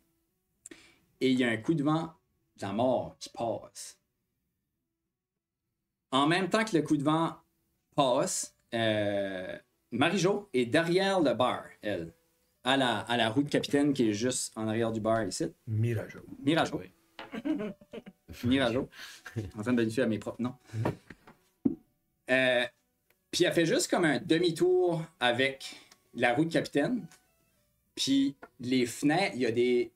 Et il y a un coup de vent de la mort qui passe. En même temps que le coup de vent passe, Marie-Jo est derrière le bar, elle. À la roue de capitaine qui est juste en arrière du bar ici. Mirajo. Mirajo. Oui. Mirajo. En train de vérifier à mes propres noms. Puis elle fait juste comme un demi-tour avec la roue de capitaine. Puis les fenêtres, il y a des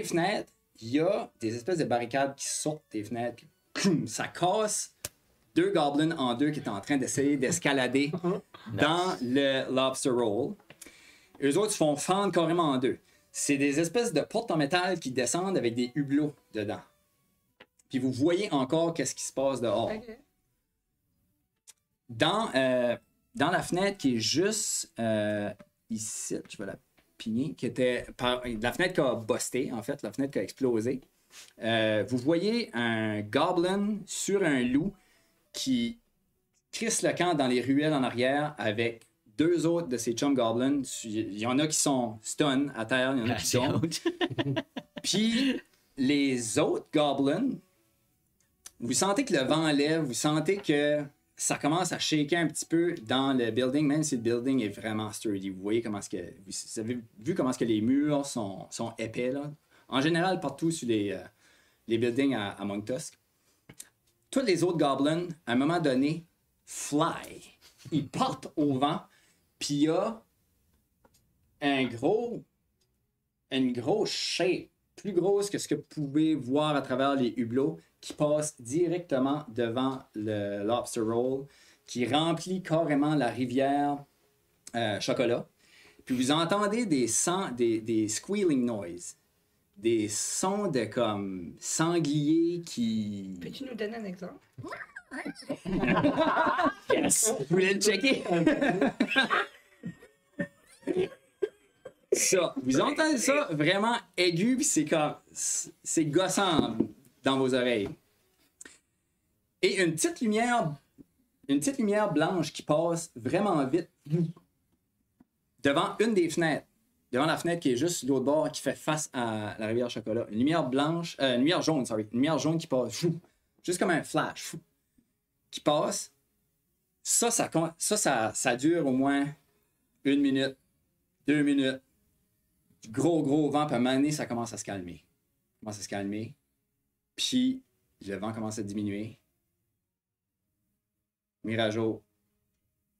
fenêtres, il y a des espèces de barricades qui sortent des fenêtres. Puis, cloum, ça casse deux goblins en deux qui étaient en train d'essayer d'escalader dans le lobster roll. Eux autres se font fendre carrément en deux. C'est des espèces de portes en métal qui descendent avec des hublots dedans. Puis vous voyez encore qu'est-ce qui se passe dehors. Ok. Dans la fenêtre qui est juste ici, je vais la pigner, qui était la fenêtre qui a busté, en fait, la fenêtre qui a explosé. Vous voyez un goblin sur un loup qui crisse le camp dans les ruelles en arrière avec deux autres de ses chum goblins. Il y en a qui sont stun à terre, il y en a qui sont. Puis les autres goblins, vous sentez que le vent lève, vous sentez que ça commence à shaker un petit peu dans le building, même si le building est vraiment sturdy. Vous voyez comment est-ce que. Vous avez vu comment est-ce que les murs sont épais, là. En général, partout sur les buildings à Monctos. Tous les autres goblins, à un moment donné, fly. Ils partent au vent, puis il y a une grosse shape, plus grosse que ce que vous pouvez voir à travers les hublots, qui passe directement devant le lobster roll, qui remplit carrément la rivière Chocolat. Puis vous entendez des squealing noises, des sons de comme sangliers qui... Peux-tu nous donner un exemple? Yes! Vous voulez le checker? Ça, vous entendez ça vraiment aigu, puis c'est comme... C'est gossant dans vos oreilles. Et une petite lumière blanche qui passe vraiment vite devant une des fenêtres. Devant la fenêtre qui est juste de l'autre bord, qui fait face à la rivière Chocolat. Une lumière blanche... une lumière jaune, sorry. Une lumière jaune qui passe... Fou, juste comme un flash. Fou, qui passe. Ça dure au moins 1 minute, 2 minutes. Gros vent, puis à un moment donné, ça commence à se calmer. Puis le vent commence à diminuer. Mirajo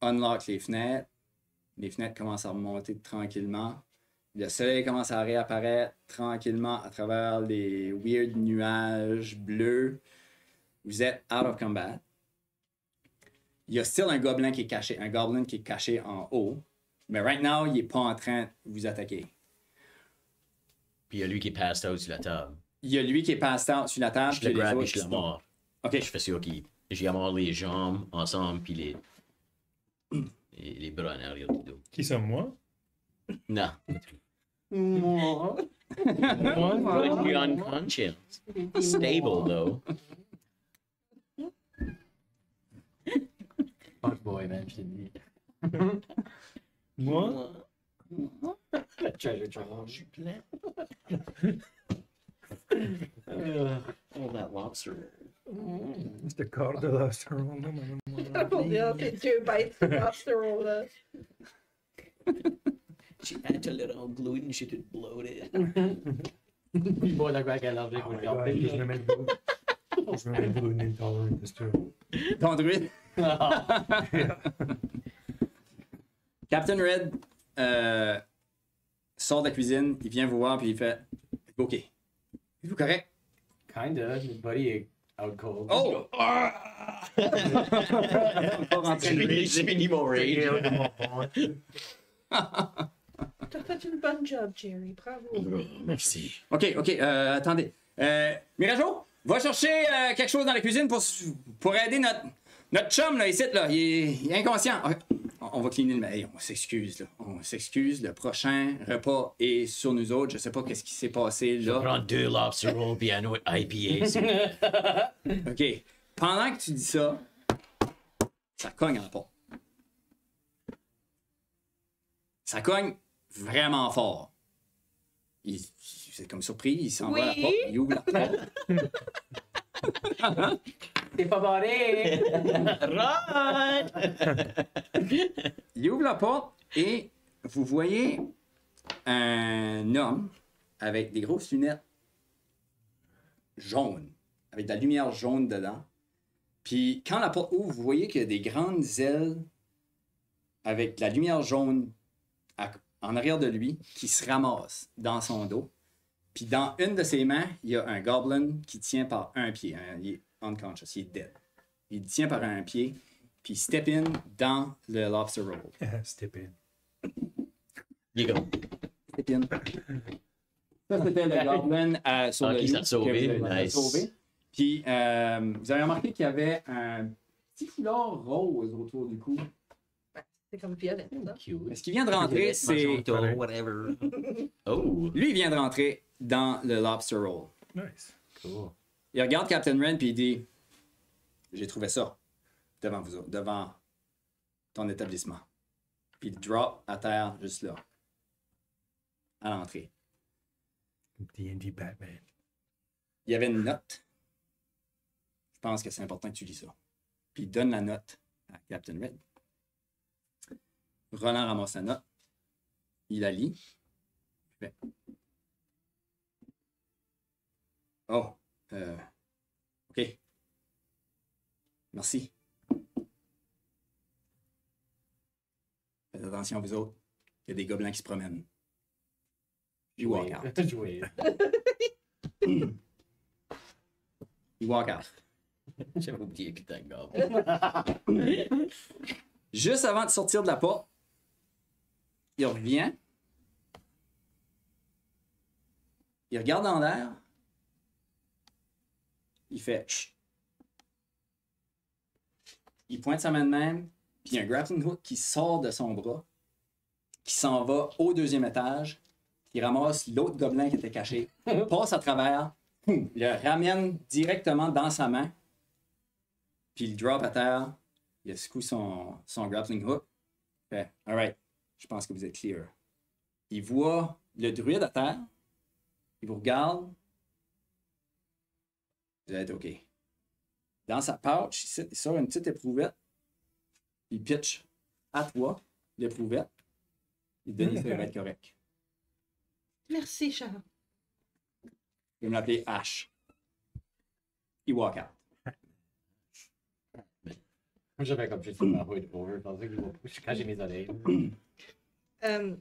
unlock les fenêtres. Les fenêtres commencent à remonter tranquillement. Le soleil commence à réapparaître tranquillement à travers les weird nuages bleus. Vous êtes out of combat. Il y a still un goblin qui est caché, un goblin qui est caché en haut. Mais right now, il n'est pas en train de vous attaquer. Puis il y a lui qui est passed out sur la table. Il y a lui qui est passé sur la table. Je puis le les grab et autres je qui le sont- mords. OK. Je fais sûr qu'il. J'y amords les jambes ensemble, puis les bras en arrière du dos. Qui sommes moi? Non. Moi. But you're unconscious. Stable, though. Fuck boy, man, je t'ai dit. Moi? Treasure trove. Oh, that lobster. C'est le corps de la Pour dire tes 2 bites de lobster roll, là. She had a little gluten, she did bloated. Il boit la crack à l'enlever pour le Je garder. vais mettre Blue Intolerant, c'est tout. Ton druide. Captain Red sort de la cuisine, il vient vous voir, puis il fait OK. Êtes-vous correct? Kinda, his buddy est out cold. Oh! Pas rentré. J'ai fini mon rage. T'as fait une bonne job, Jerry. Bravo. Merci. OK, attendez. Mirajo, va chercher quelque chose dans la cuisine pour aider notre chum, là, ici, là. Il est inconscient. OK. On va cleaner le... Hey, on s'excuse, là. On s'excuse. Le prochain repas est sur nous autres. Je sais pas qu'est-ce qui s'est passé, Je vais là. prendre 2 lobster rolls puis un autre IPA. c'est- OK. Pendant que tu dis ça, ça cogne à la porte. Ça cogne vraiment fort. C'est comme surpris, il s'en va à la Oui. porte, il ouvre la porte. T'es pas barré! Run! Il ouvre la porte et vous voyez un homme avec des grosses lunettes jaunes, avec de la lumière jaune dedans. Puis quand la porte ouvre, vous voyez qu'il y a des grandes ailes avec de la lumière jaune en arrière de lui qui se ramassent dans son dos. Puis dans une de ses mains, il y a un goblin qui tient par un pied. Il est unconscious, il est dead. Il tient par un pied, puis il step in dans le lobster roll. Step in. Il est comme. Step in. Ça, c'était le goblin sur Ah, le qui loup s'est sauvé, que vous avez nice. sauvé. Puis vous avez remarqué qu'il y avait un petit foulard rose autour du cou. C'est comme violette, ça. Ce qui vient de rentrer, c'est... Whatever. Oh. Lui, il vient de rentrer dans le lobster roll. Nice. Cool. Il regarde Captain Ren puis il dit j'ai trouvé ça devant vous autres, devant ton établissement. Puis il drop à terre juste là, à l'entrée. D&D Batman. Il y avait une note. Je pense que c'est important que tu lis ça. Puis il donne la note à Captain Red. Roland ramasse la note. Il la lit. Il fait, oh, OK. Merci. Faites attention, vous autres. Il y a des gobelins qui se promènent. You walk out. Jouer. You walk out. J'avais oublié que t'as un Juste avant de sortir de la porte, il revient. Il regarde en l'air. Il fait chut. Il pointe sa main de même, puis il y a un grappling hook qui sort de son bras, qui s'en va au 2e étage, qui ramasse l'autre gobelin qui était caché, passe à travers, le ramène directement dans sa main, puis il drop à terre. Il secoue son grappling hook. Il fait alright, je pense que vous êtes clear. Il voit le druide à terre. Il vous regarde. Vous êtes OK. Dans sa pouch, il sort une petite éprouvette. Il pitch à toi l'éprouvette. Il te dit que ça va être correct. Merci, Charles. Il va me l'appeler Ash. Il walk out. J'avais comme juste ma hood over. Je pensais que quand j'ai mes oreilles.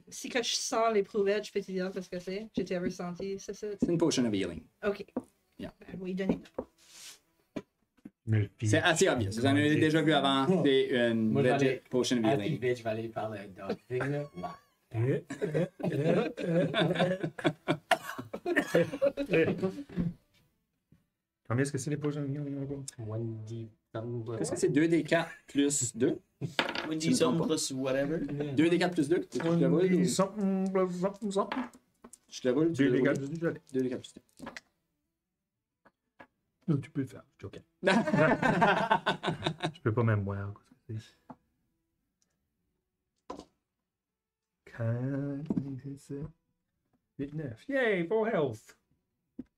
Si que je sens l'éprouvette, je peux te dire ce que c'est. J'ai-tu ever senti, c'est ça? C'est une potion of healing. Ok. Yeah. Ben, oui, donnez. C'est assez obvious. Vous en avez déjà vu avant. C'est une Moi, je vais legit aller- potion of À healing. vite, je vais aller parler avec Dog Thing, là. Combien est-ce que c'est les potions de healing encore? 1D something. Qu'est-ce que c'est 2d4 plus 2? On dit some plus whatever. 2d4 plus 2? Tu le roules ou- Something. Je te le roule, tu Deux le dégâts roules? plus deux. 2d4 plus 2. Non, tu peux le faire. Ok. Je peux pas même voir. 4, 8, 9. Yay, full health.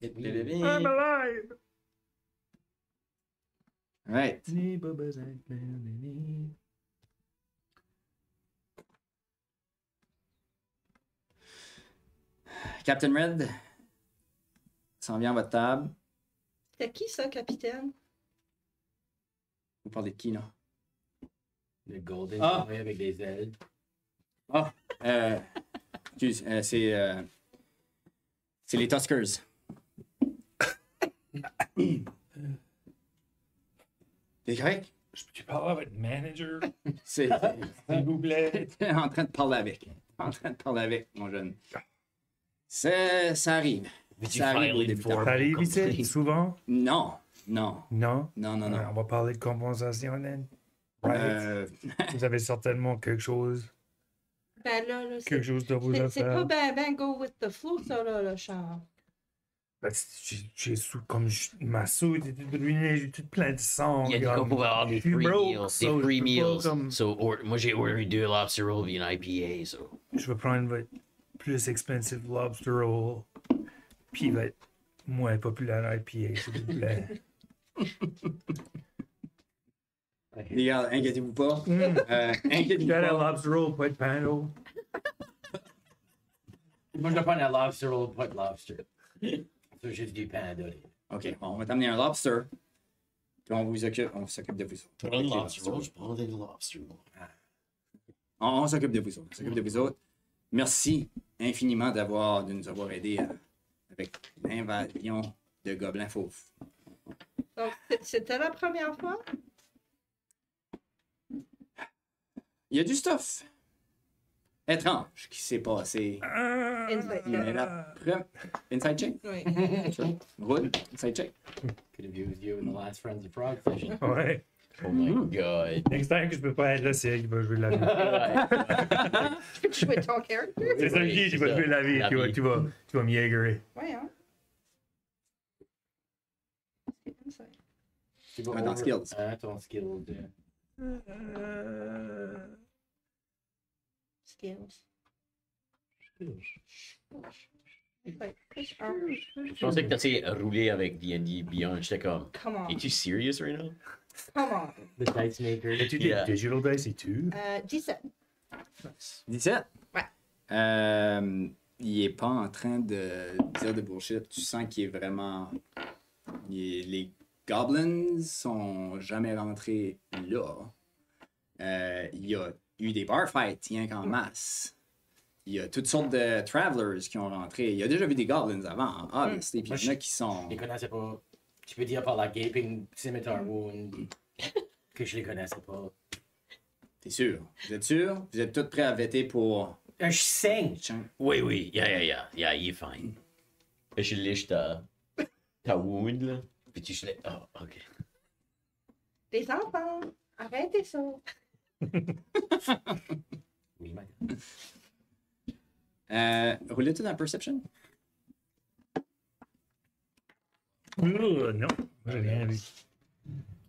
I'm alive. Right. Captain Red, s'en vient à votre table. C'était qui ça, capitaine? Vous parlez de qui, là? Le Golden Ah. Boy avec des ailes. Ah, excuse, c'est les Tuskers. T'es correct? Tu parles à votre manager, C'est s'il vous plaît. t'es en train de parler avec. En train de parler avec, mon jeune. Ça arrive. Ça arrive au début. Ça arrive ici souvent? Non, non, Non? non, non, On non. va parler de compensation, là. Right. Vous avez certainement quelque chose Ben là, de vous c'est pas offert. ben go with the flow, ça, là, Charles. Ben, j'ai comme ma soude est toute ruinée, j'ai tout plein de sang. Il y a des comme, gars pour avoir des je suis free broke, meals. so Des je free peux pas meals. comme- Moi, j'ai ordered 2 lobster rolls et une IPA. So. Je vais prendre votre plus expensive lobster roll, puis votre moins populaire IPA, s'il vous plaît. Les gars, inquiétez-vous pas. Mm. Inquiétez-vous Got a pas. lobster roll, pas de panneau. Moi, je dois prendre un lobster roll, pas de lobster. C'est juste du pain à donner. OK, on va t'amener un lobster. Puis on s'occupe de vous autres. Pas de lobster rolls, je prends des lobster rolls. On s'occupe de vous autres. On s'occupe de vous autres. Merci infiniment de nous avoir aidés avec l'invasion de gobelins fauves. Donc, c'était la première fois? Il y a du stuff étrange qui s'est passé. Inside Mais check. la inside check? Oui. Roule, inside check. Could have used you in the last Frenzy Frog session. Ouais. Oh my god. Next time que je peux pas être là, c'est elle qui va jouer la vie. Tu peux jouer ton character? C'est ça qui va jouer la vie. La vie. Tu vas m'y aigrer. Ouais, hein? C'est inside. Tu vas Ouais, dans over- skills. ton skill de... Skills. Je pensais que t'essayais de rouler avec D&D Beyond. J'étais comme, Come on. es-tu serious right now? Come on. The Dice Maker. As-tu Yeah. des digital dice et tout? 17. 17? Ouais. Il est pas en train de dire de bullshit. Tu sens qu'il est vraiment. Les goblins sont jamais rentrés là. Il y a eu des bar fights, rien qu'en masse. Il y a toutes sortes de travelers qui ont rentré. Il y a déjà vu des goblins avant. Ah, puis il y en a qui sont. Je les connaissais pas. Tu peux dire par la Gaping Scimitar Wound que je les connaissais pas. T'es sûr? Vous êtes sûr? Vous êtes tous prêts à voter pour. Je saigne! Oui. Yeah, il est fine. Je lèche ta wound, là. Puis tu lèches. Oh, ok. Les enfants, arrêtez ça. Oui, man. Roulez-tu dans Perception? Non, j'ai rien vu.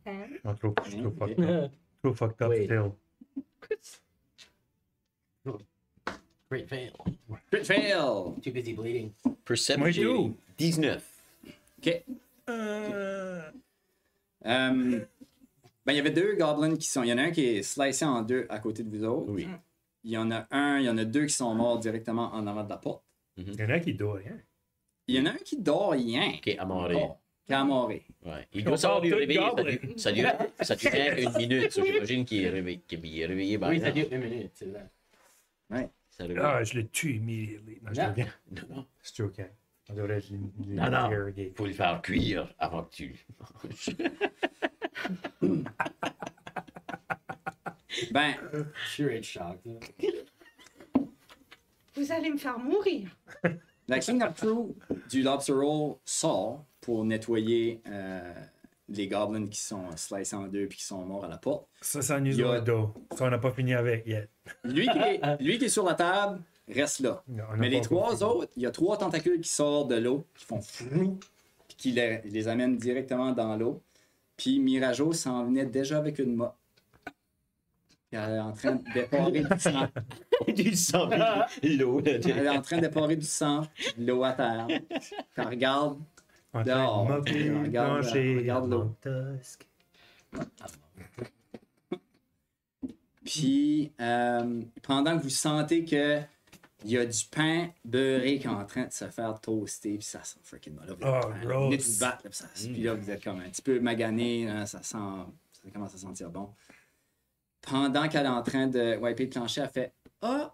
Hein? Non, trop fucked up. Trop fucked up Wait. still. Great fail. Crit fail! Too busy bleeding. Perception. Moi, tout. 19. OK. Ben, il y avait deux goblins qui sont. Il y en a un qui est slicé en deux à côté de vous autres. Oui. Il y en a deux qui sont morts directement en avant de la porte. Il y en a qui dort rien. Il y en a un qui dort rien. Ok, amoré. Encore. Qui a moré. Ouais. Il On doit savoir parle lui de réveiller. goblin. Ça tient une minute. So j'imagine qu'il est réveillé. Oui, ça dure 1 minute, c'est vrai. Ouais. Ça devrait- Ah, je le tue immediately. Non, je Non. joking. Non, non. Je joking. On devrait Non, non. l'interroger. Faut le faire cuire avant que tu manges. Ben, Pure être shocked. là. Vous allez me faire mourir. la clean-up crew du Lobster Roll sort pour nettoyer les goblins qui sont slicés en deux puis qui sont morts à la porte. Ça nous Il y a- a le dos. Ça, on n'a pas fini avec yet. Lui qui est sur la table reste là. Non, on n'a Mais les pas trois fini. autres, il y a 3 tentacules qui sortent de l'eau, qui font flou, puis qui les amènent directement dans l'eau. Puis Mirajo s'en venait déjà avec une mop. Puis elle est en train de déporer du sang. Du sang, puis l'eau. là, tu- Elle est en train de déporer du sang, de l'eau à terre. Puis elle regarde. En Dehors. train de mopper, Regarde, plancher, regarde l'eau. mon tosque. Puis pendant que vous sentez que il y a du pain beurré qui est en train de se faire toaster, puis ça sent freaking bon. Là, vous êtes Oh, en train- gross. vous venez de vous battre, là, puis puis là, vous êtes comme un petit peu magané, hein, ça commence à sentir bon. Pendant qu'elle est en train de wiper le plancher, elle fait « Ah!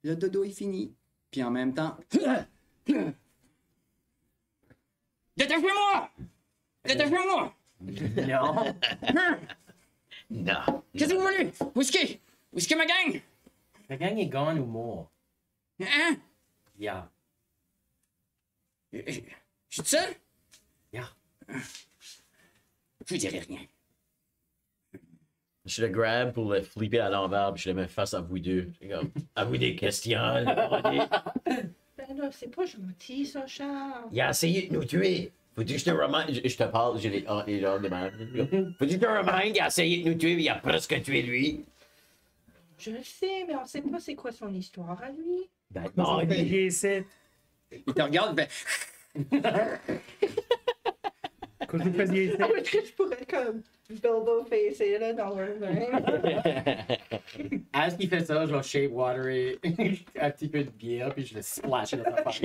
Le dodo est fini! » Puis en même temps « Détachez-moi! Détachez-moi! Non. Non. Qu'est-ce que vous voulez? Où est-ce que ma gang? La gang est gone ou mort? Hein? Yeah. Je suis tout seul? Yeah. Je vous dirai rien. Je le grab pour le flipper à l'envers, puis je le mets face à vous deux. C'est comme, à vous des questions. Ben là, c'est pas gentil, ça, Charles. Il a essayé de nous tuer. Faut-tu que je te remind? Je te parle, j'ai les jambes de même. Faut-tu que je te remind? Il a essayé de nous tuer, mais il a presque tué lui. Je le sais, mais on sait pas c'est quoi son histoire à lui. Ben, On non, fait il- chier ici. Il te regarde, il fait Qu'est-ce que vous faisiez ici? Ah, je pourrais comme Bilbo facer là dans leur main. À ce qu'il fait ça, je vais shape waterer un petit peu de bière, puis je le splash dans sa face.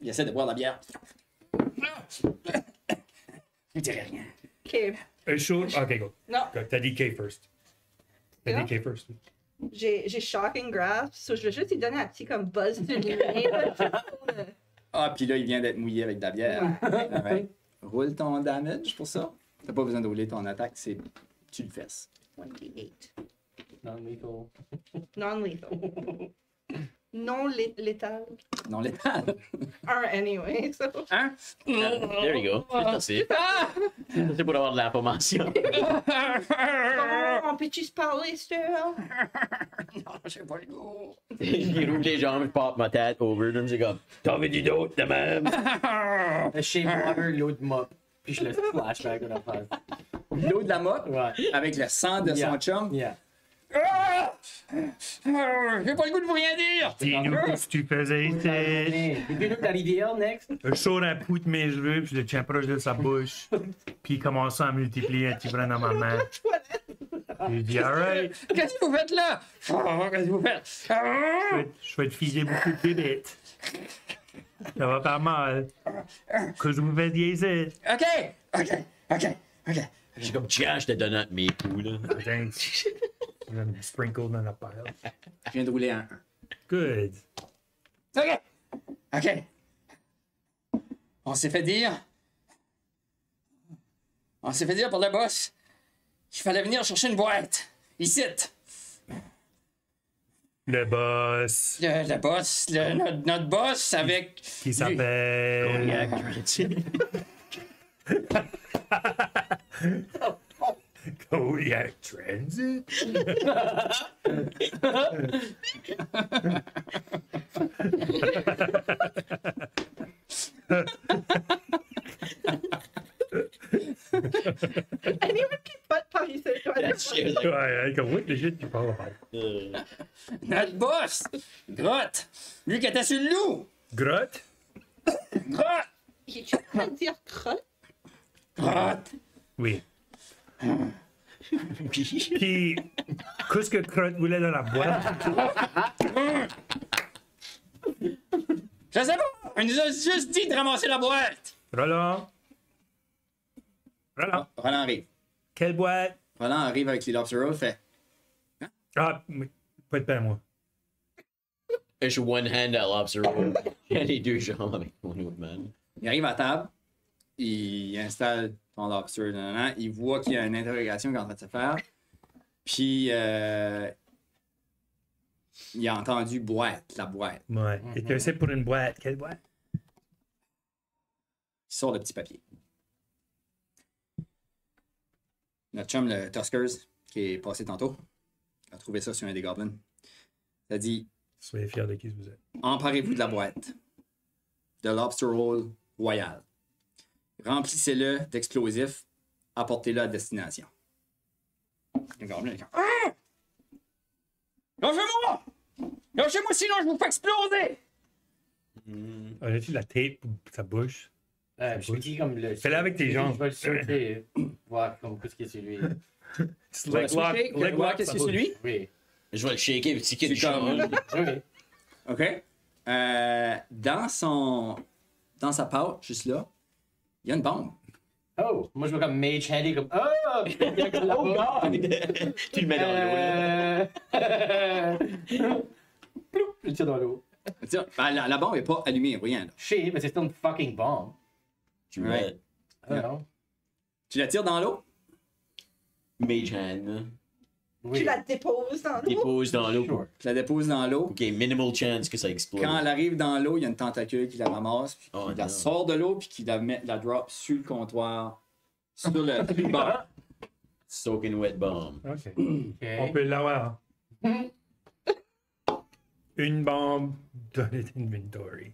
Il essaie de boire la bière. Je ne dirai rien. Ok, Chaud. Ok, go. non, Go. T'as dit K first. T'as Yeah. dit K first. j'ai shocking grasp, so je vais juste lui donner un petit comme buzz sur le nez, là, juste pour le- Ah, puis là, il vient d'être mouillé avec de la bière. Ouais. Alright. Roule ton damage pour ça. T'as pas besoin de rouler ton attaque, c'est tu le fesses. 1d8. Non-lethal. Non-lethal. Non-létal. Non létal. Un anyway, so. Hein? There you go. Merci. Ah! C'est pour avoir de l'information. On peut-tu se parler, Sterl? Non, j'ai pas le goût. Je roule les jambes, je pop ma tête over, donc c'est comme, t'en veux du d'autre de même? Le shape water, l'eau de mop, puis je le splash back dans la face. L'eau de la mop Ouais. avec le sang de son Yeah. chum. Yeah. Ah! J'ai pas le goût de vous rien dire. Dis-nous ce que tu faisais ici. Dis-nous ta rivière, next. Je sors un pouls de mes cheveux, puis je le tiens proche de sa bouche. Puis il commence à multiplier un petit brin dans ma main. Puis il dit, alright, Qu'est-ce que vous faites là? Oh, qu'est-ce que vous faites? Ah! je vais te filer beaucoup de bébites. Ça va faire mal. Qu'est-ce que vous faisiez ici? OK. J'ai comme, tiens, je te donne un de mes coups, là. Thanks. Je vais me sprinkle dans la pile. Je viens de rouler un 1. Good. OK. On s'est fait dire par le boss qu'il fallait venir chercher une boîte. Ici. Le boss. Le boss, notre boss avec... Qui s'appelle. Kodiak Transit. Anyone qui pote par ici, toi, là. Ouais, comme, what the shit tu parles about? Notre boss, Grotte. Lui qui était sur le loup. Grotte? Grotte. Il est en train de dire crotte. Grotte. Oui. Puis, qu'est-ce que Crotte voulait dans la boîte? Je sais pas. Il nous a juste dit de ramasser la boîte. Roland? Roland? Roland arrive. Quelle boîte? Roland arrive avec les lobster rolls, fait... Hein? Ah, mais pas de peine, moi. Je one hand à lobster roll. J'ai les deux jambes avec mon autre man. Il arrive à table, il installe ton lobster, nanana, il voit qu'il y a une interrogation qui est en train de se faire, puis il a entendu la boîte. Ouais. Et tu sais pour une boîte. Quelle boîte? Il sort le petit papier. Notre chum, le Tuskers, qui est passé tantôt, a trouvé ça sur un des goblins. Ça dit Soyez fiers de qui vous êtes. emparez-vous de la boîte de Lobster Roll Royal. Remplissez-le d'explosifs, apportez-le à destination. Le goblin est comme ah! Lâchez-moi! Lâchez-moi sinon je vous fais exploser! As-tu la tape pour sa bouche? Je me dis comme le. Fais-le avec tes jambes. Je vais le sauter. Voir comme qu'est-ce qui est sur lui. Leg lock. Leg lock, Qu'est-ce sa que c'est bouche. lui? Oui. Je vais le shaker, petit kid C'est comme- Oui. OK. Dans sa pouch, juste là, il y a une bombe. Oh! Moi, je veux comme mage handy, comme. Oh! Puis il y a comme là-bas. Tu le mets dans l'eau. Ploup, je le tire dans l'eau. Tiens, ben, la bombe n'est pas allumée, rien. Là. Je sais, mais c'est still une fucking bombe. Tu Ouais. mets I don't know. Tu la tires dans l'eau? mage hand. Oui. Tu la déposes dans l'eau. Dépose dans l'eau. Sure. Tu la déposes dans l'eau. Ok, minimal chance que ça explose. Quand elle arrive dans l'eau, il y a une tentacule qui la ramasse, puis Oh, qui la non. sort de l'eau, puis qui la drop sur le comptoir, sur le bord. Soaking wet bomb. OK. Ok. On peut l'avoir. Une bombe dans l'inventory.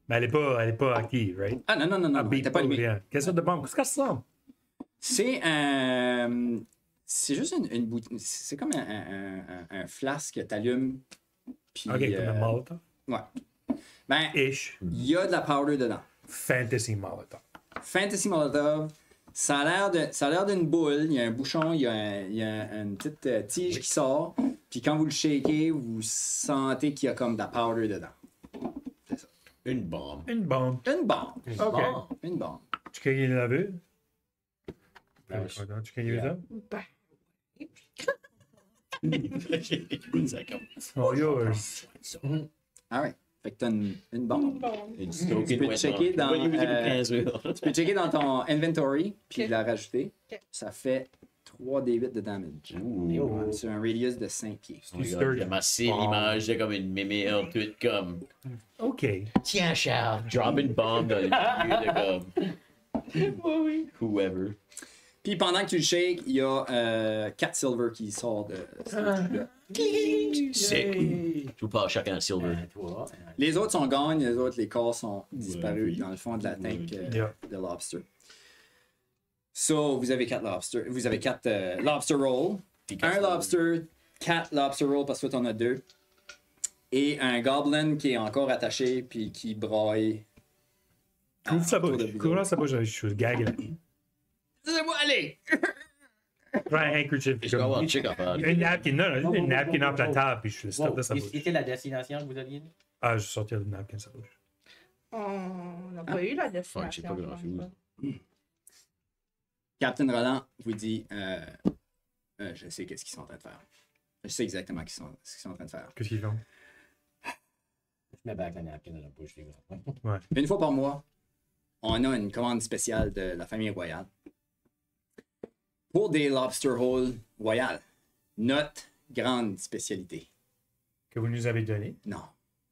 Mais elle est pas active, right? Ah non, non, non, non, Elle beat t'as pas allumé. rien. Quelle sorte de bombe? Qu'est-ce que ça ressemble? C'est juste une bouteille. C'est comme un flasque que t'allumes. Puis. OK, comme un Molotov. Ouais. Ben, Ish. il y a de la powder dedans. Fantasy Molotov. Fantasy Molotov. Ça a l'air d'une boule. Il y a un bouchon, il y a une petite tige qui sort. Puis quand vous le shakez, vous sentez qu'il y a comme de la powder dedans. Une bombe. Une bombe. Une bombe. OK. Une bombe. Tu connais la vue? Ben, je- Tu connais ça? Ben, Écoute ça comme. Oh, yours. Ah ouais. Fait que t'as une bombe. bon. Une Tu soaking peux wet checker bomb. dans, Ouais, il veut dire 15 Tu peux checker dans ton inventory, puis Ok. la rajouter. Ok. Ça fait 3d8 de damage. Ouh. Sur un radius de 5 pieds. Oh my God, sturdy. j'ai amassé l'image de comme une mémère toute comme. OK. Tiens, Charles, drop une bombe dans le milieu de comme. Whoever. Puis pendant que tu le shakes, il y a 4 silver qui sortent de ce truc-là. Sick. Je vous parle chacun un silver. Toi. Les autres sont gagnes, les autres, les corps sont disparus dans le fond de la tank Yeah. de lobster. So, vous avez 4 lobster. Vous avez 4 lobster rolls. Un lobster, 4 lobster rolls parce que toi, t'en as 2. Et un goblin qui est encore attaché puis qui braille. Couvre sa autour bouche. de vous Couvre autres. sa bouche avec quelque chose. Gag là. Laissez-moi aller! Prends un handkerchief. Je vais avoir un Comme... check à faire. Une napkin. Non, non, une napkin off la table, puis je stop de sa bouche. C'était la destination que vous aviez dit? Ah, je sortais le napkin de sa bouche. On n'a pas eu la je sais destination. pas je pense grand-chose. pas. Captain Roland vous dit je sais qu'est-ce qu'ils sont en train de faire. Je sais exactement ce qu'ils sont en train de faire. Qu'est-ce qu'ils font? Je mets back la napkin dans la bouche, les gars. Une fois par mois, on a une commande spéciale de la famille royale pour des lobster rolls royales. Notre grande spécialité. Que vous nous avez donné. Non,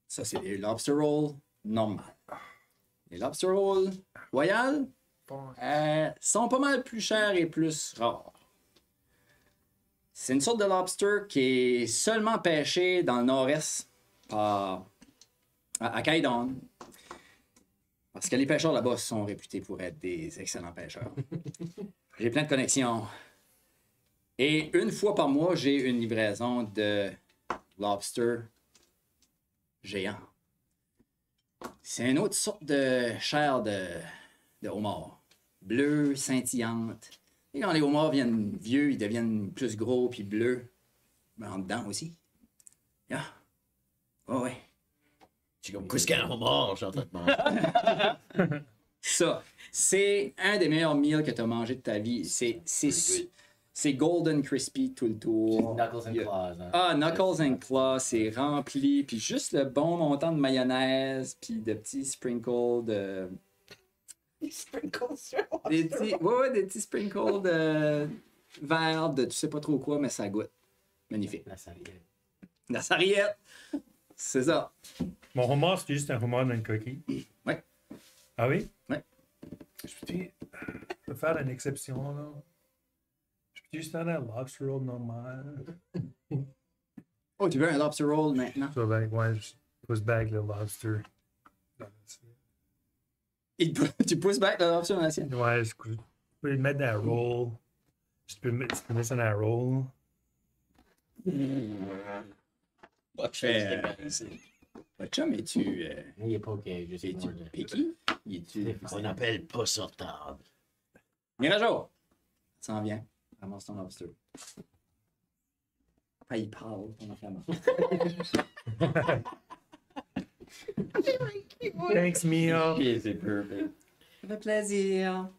ça c'est les lobster rolls normales. Les lobster rolls royales sont pas mal plus chers et plus rares. C'est une sorte de lobster qui est seulement pêché dans le nord-est à Caïdon. Parce que les pêcheurs là-bas sont réputés pour être des excellents pêcheurs. J'ai plein de connexions. Et une fois par mois, j'ai une livraison de lobster géant. C'est une autre sorte de chair de homard. Bleu, scintillante. Et quand les homards viennent vieux, ils deviennent plus gros puis bleus. Mais en dedans aussi. Yeah. Oh, ouais. Je suis comme, qu'est-ce qu'un homard? Je suis en train de manger. Ça, c'est un des meilleurs meals que tu as mangé de ta vie. C'est golden crispy tout le tour. Knuckles and Il y a- claws. Hein. Ah, Knuckles and Claw, c'est rempli. Puis juste le bon montant de mayonnaise, puis de petits sprinkles de... Les sprinkles sur Des petits, ouais, des petits sprinkles de verre, de tu sais pas trop quoi, mais ça goûte. Magnifique. La sarriette. La sarriette! C'est ça. Mon homard, c'est juste un homard dans une coquille. Ouais. Ah oui? Ouais. Je peux faire une exception, là. Je peux juste faire un lobster roll normal. Oh, tu veux un lobster roll maintenant? So, like, ouais, je pousse back le lobster. Tu pousses back le lobster dans l'assiette? Ouais, je peux le mettre dans un roll. Tu peux mettre ça dans un roll. Votre chum, es-tu Il est pas ok, je sais es-tu pas. picky? Es-tu... On appelle pas ça table. Mirageau! Ça s'en vient. Ramasse ton lobster. Ah, il parle, ton enfant. Thanks, Mia. Ok, c'est perfect. Ça fait plaisir.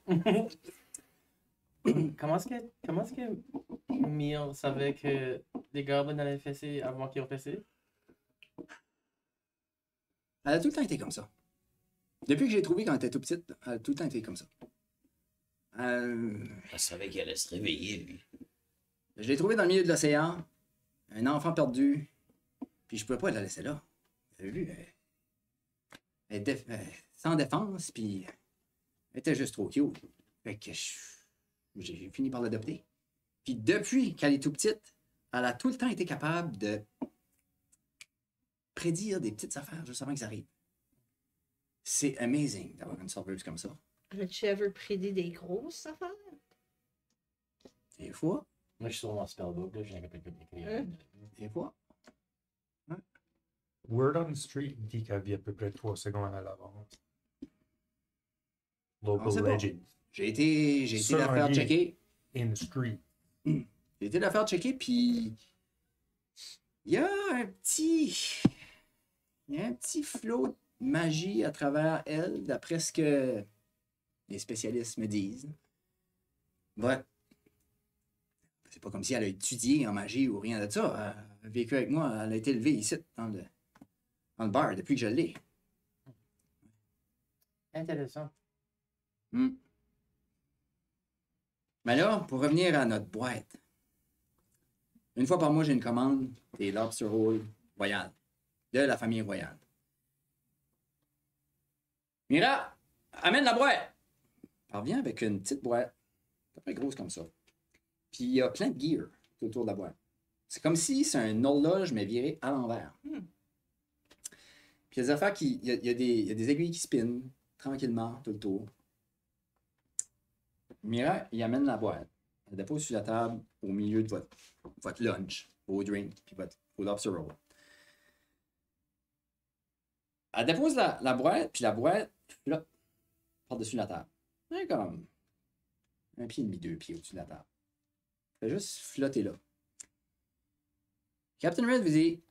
Comment est-ce que Meal savait que les goblins allaient fesser avant qu'ils ont fessé? Elle a tout le temps été comme ça. Depuis que j'ai trouvé quand elle était tout petite, elle a tout le temps été comme ça. Elle savait qu'elle allait se réveiller, lui. Je l'ai trouvé dans le milieu de l'océan, un enfant perdu, puis je pouvais pas la laisser là. Vous avez vu, elle était sans défense, puis elle était juste trop cute. Fait que j'ai fini par l'adopter. Puis depuis qu'elle est tout petite, elle a tout le temps été capable de prédire des petites affaires juste avant qu'ils arrivent. C'est amazing d'avoir une serveuse comme ça. As-tu ever prédit des grosses affaires? Des fois, Moi, je suis sur mon spellbook, là, j'ai un peu d'écrire. des fois. Word on the street dit qu'elle vit à peu près 3 secondes à l'avance. On sait Local pas. legend. J'ai été Sur la un faire lit. checker. In the street. J'ai été la faire checker, puis il y a un petit flot de magie à travers elle, d'après ce que les spécialistes me disent. Ouais. C'est pas comme si elle a étudié en magie ou rien de ça. Elle a vécu avec moi, elle a été élevée ici, dans le bar, depuis que je l'ai. Intéressant. Hmm. Mais là, pour revenir à notre boîte, une fois par mois, j'ai une commande des lobster rolls royales, de la famille royale. Mira, amène la boîte! Elle revient avec une petite boîte, à peu près grosse comme ça. Puis il y a plein de gear tout autour de la boîte. C'est comme si c'est un horloge, mais viré à l'envers. Puis il y a des affaires il y a des aiguilles qui spinent tranquillement tout le tour. Mira, il amène la boîte. Elle dépose sur la table au milieu de votre lunch, vos drinks, puis vos lobster roll. Elle dépose la boîte, puis la boîte flotte par-dessus la table. C'est comme un pied et demi, 2 pieds au-dessus de la table. Elle fait juste flotter là. Captain Red vous dit,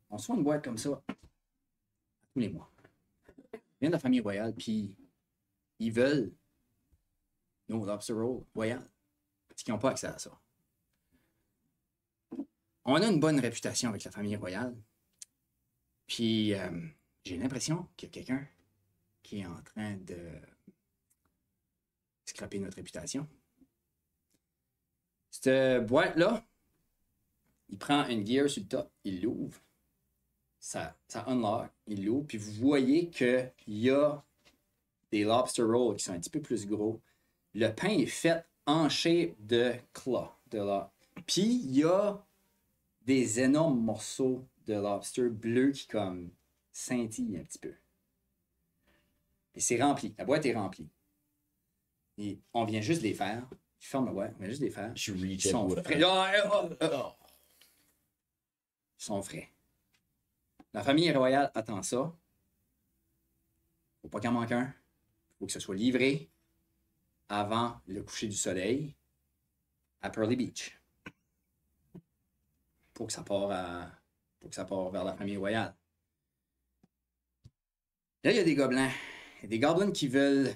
on se fait une boîte comme ça tous les mois. Ils viennent de la famille royale, puis ils veulent nos lobster rolls royales. Parce qu'ils n'ont pas accès à ça. On a une bonne réputation avec la famille royale. Puis j'ai l'impression qu'il y a quelqu'un qui est en train de scraper notre réputation. Cette boîte-là, il prend une gear sur le top, il l'ouvre. Ça unlock, il l'ouvre, puis vous voyez qu'il y a des lobster rolls qui sont un petit peu plus gros. Le pain est fait en shape de claw. Puis il y a des énormes morceaux de lobster bleu qui comme scintillent un petit peu. Et c'est rempli. La boîte est remplie. Et on vient juste les faire. Je ferme la boîte, on vient juste les faire. Je Ils reach sont out. frais. Ils sont frais. La famille royale attend ça. Faut pas qu'il en manque un. Faut que ce soit livré avant le coucher du soleil à Pearly Beach. Pour que ça parte vers la famille royale. Là, il y a des gobelins. Il y a des gobelins qui veulent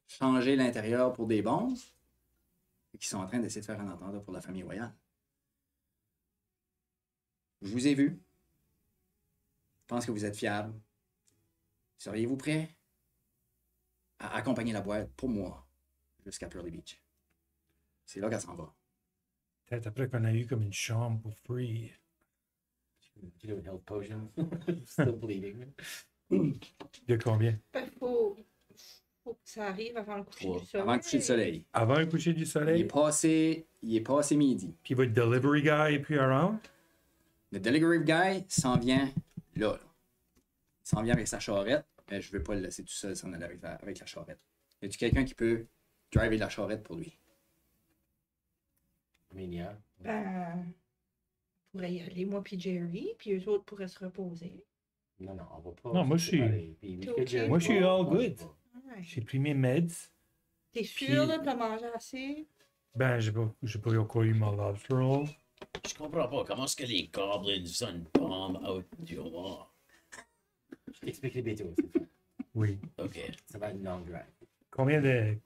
changer l'intérieur pour des bons. qui sont en train d'essayer de faire un attentat pour la famille royale. Je vous ai vu. Je pense que vous êtes fiable. Seriez-vous prêt à accompagner la boîte pour moi jusqu'à Pearly Beach? C'est là qu'elle s'en va. Peut-être après qu'on a eu comme une chambre pour free. You know, health potion. Still bleeding. De combien? Ben, faut que ça arrive avant le coucher 3. du soleil. Avant le coucher du soleil. Avant le coucher du Il est soleil? passé midi. Puis votre delivery guy est plus around? Le delivery guy s'en vient là. Il s'en vient avec sa charrette, mais je ne veux pas le laisser tout seul s'en aller avec la charrette. Y a-tu quelqu'un qui peut driver la charrette pour lui? I mean, yeah. Ben, on pourrait y aller, moi puis Jerry, puis eux autres pourraient se reposer. Non, on va pas. Non, moi, je suis- T'es ok? Moi, je suis all good. Ouais. J'ai pris mes meds. T'es sûr Puis- là, de manger assez? Ben, j'ai pas encore eu mon lobster roll. Je comprends pas. Comment est-ce que les goblins sont bomb out du homard? Je t'explique les bêtises, c'est ça. Oui. Ok. Ça va être une longue drive. Combien de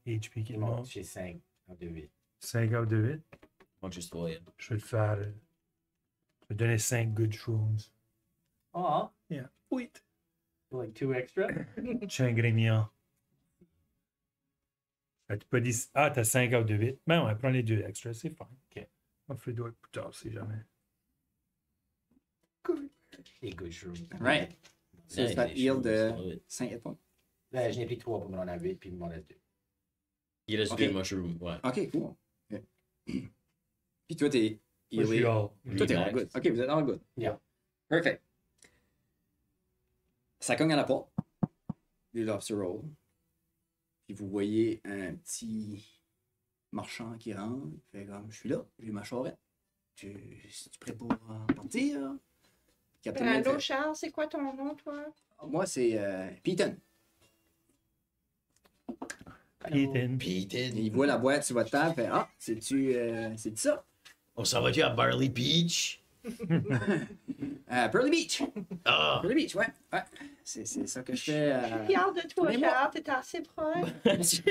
HP Il qu'il monte manque? chez 5 de 8. 5 out de 8. Moi, juste toi. Je vais te faire. Je vais te donner 5 good shrooms. Oh, Yeah. 8. like 2 extra? J'ai un ingrédient. Ah, tu peux dire. Ah, t'as 5 out de 8. Ben ouais, prends les 2 extra, c'est fine. Ok. On fait d'autres plus tard si jamais. Les good shrooms. Right. Ça, ça heal de 5 hit points. Ben, je n'ai pris 3 pour me rendre à 8, puis il m'en reste 2. Il reste Ok. 2 mushrooms, ouais. Ok, cool. Ok. Puis toi, t'es Moi, je suis healé. all. Toi, t'es all good. Ok, vous êtes all good. Yeah. Perfect. Ça cogne à la porte du lobster roll. Puis vous voyez un petit marchand qui rentre. Il fait comme, je suis là, j'ai ma charrette. Tu es prêt pour partir? Captain Ben, Red allô, fait, Charles, c'est quoi ton nom, toi? moi, c'est Peyton. Peyton. Peyton. Il voit la boîte sur votre table. Il fait, ah, c'est-tu ça? On s'en va-tu à Barley Beach? Pearly Beach. Ah! Pearly Beach, ouais. Ouais. C'est ça que je fais. Fier de toi, Prenez-moi. Charles, t'es assez proche.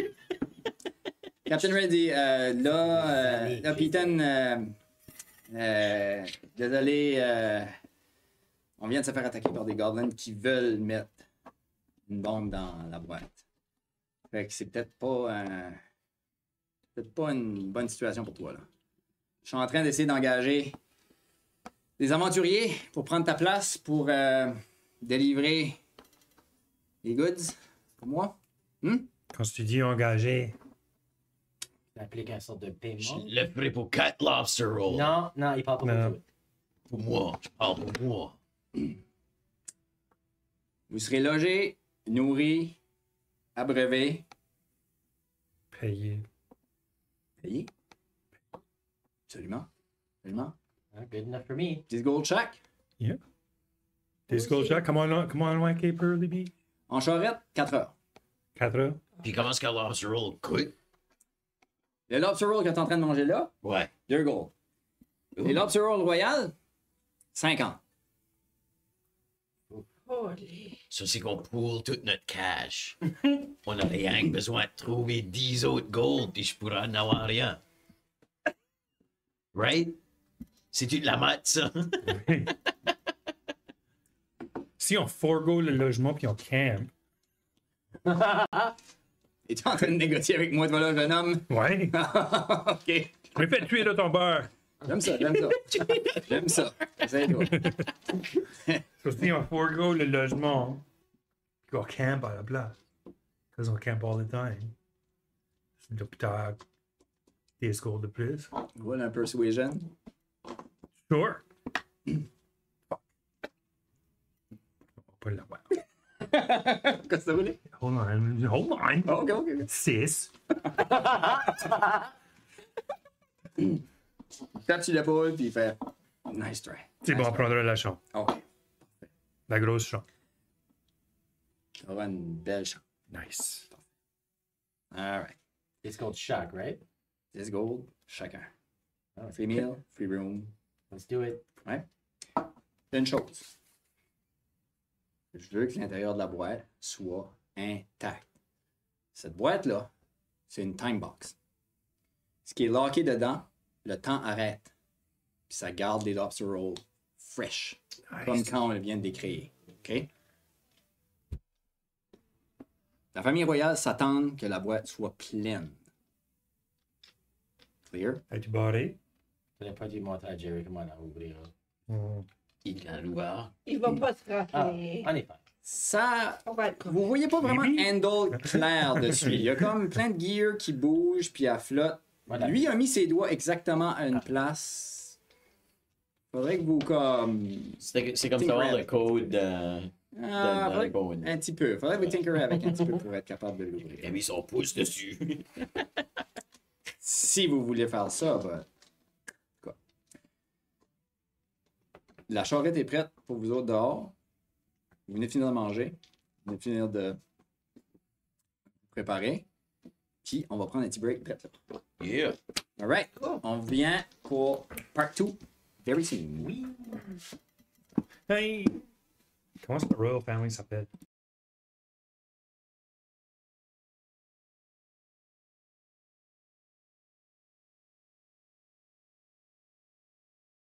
Captain Red dit, là, Peyton, désolé, on vient de se faire attaquer par des goblins qui veulent mettre une bombe dans la boîte. Fait que c'est peut-être pas une bonne situation pour toi, là. Je suis en train d'essayer d'engager des aventuriers pour prendre ta place, pour délivrer les goods pour moi. Quand tu dis engagé, Ça implique un sorte de Je paiement. le ferai pour 4 lobster rolls. Non, il parle pas Non. pour toi. Pour moi. Je parle pour moi. Vous serez logés, nourris, abreuvés, payé. payés. Absolument. Absolument. Ah, good enough for me. 10 gold chaque. Tes gold jack, comment loin qu'est Pearly Beach? En charrette, 4 heures. 4 heures? Puis comment est-ce qu'un lobster roll coûte? Le lobster roll que tu es en train de manger là, Ouais. 2 gold. Les lobster roll royal, 50. Oh, les... Ça, c'est qu'on pool tout notre cash. On a rien que besoin de trouver 10 autres gold, puis je pourrais en avoir rien. Right? C'est-tu de la maths, ça? Si on forgo le logement puis on camp. Es-tu en train de négocier avec moi, toi là, jeune homme? Ouais. OK. Je me fais tuer de ton beurre. J'aime ça, j'aime ça. J'aime ça. Essaye-toi. So, si on forgo le logement puis on camp à la place. Because on camp all the time. C'est peut-être 10 gold de plus. Voilà un persuasion. Sure. Fuck. On va pas l'avoir. Qu'est-ce que ça voulait? Hold on. Hold on. Oh, OK, OK. 6. Il tape sur l'épaule, puis il fait nice try. C'est bon, on prendra la chambre. OK. La grosse chambre. Tu auras une belle chance. Nice. All right. It's called shock, right? 10 gold chacun. Oh, Free meal, free room. Let's do it. Ouais. Une chose. Je veux que l'intérieur de la boîte soit intact. Cette boîte-là, c'est une time box. Ce qui est locké dedans, le temps arrête. Puis ça garde les lobster rolls fresh. Comme quand on vient de les créer. OK? La famille royale s'attend que la boîte soit pleine. Clear? Es-tu barré? J'aurais pas dû montrer à Jerry comment la ouvrir. Il l'a ouvert. Il va pas se Ah, rappeler. on est pas. Ça. On va être Vous voyez pas vraiment Maybe. handle clair dessus. Il y a comme plein de gear qui bouge puis elle flotte. Voilà. Lui a mis ses doigts exactement à une place. Faudrait que vous comme. C'est comme savoir le code Ah, dans faudrait- le code. un petit peu. Faudrait que vous tinkerez avec un petit peu pour être capable de Il a l'ouvrir. mis son pouce dessus. Si vous voulez faire ça, ben, quoi. La charrette est prête pour vous autres dehors. Vous venez de finir de manger. Vous venez de finir de préparer. Puis, on va prendre un petit break. Prête, là. Yeah. All right. On vient pour part 2 very soon. Hey! Comment est-ce que Royal Family s'appelle?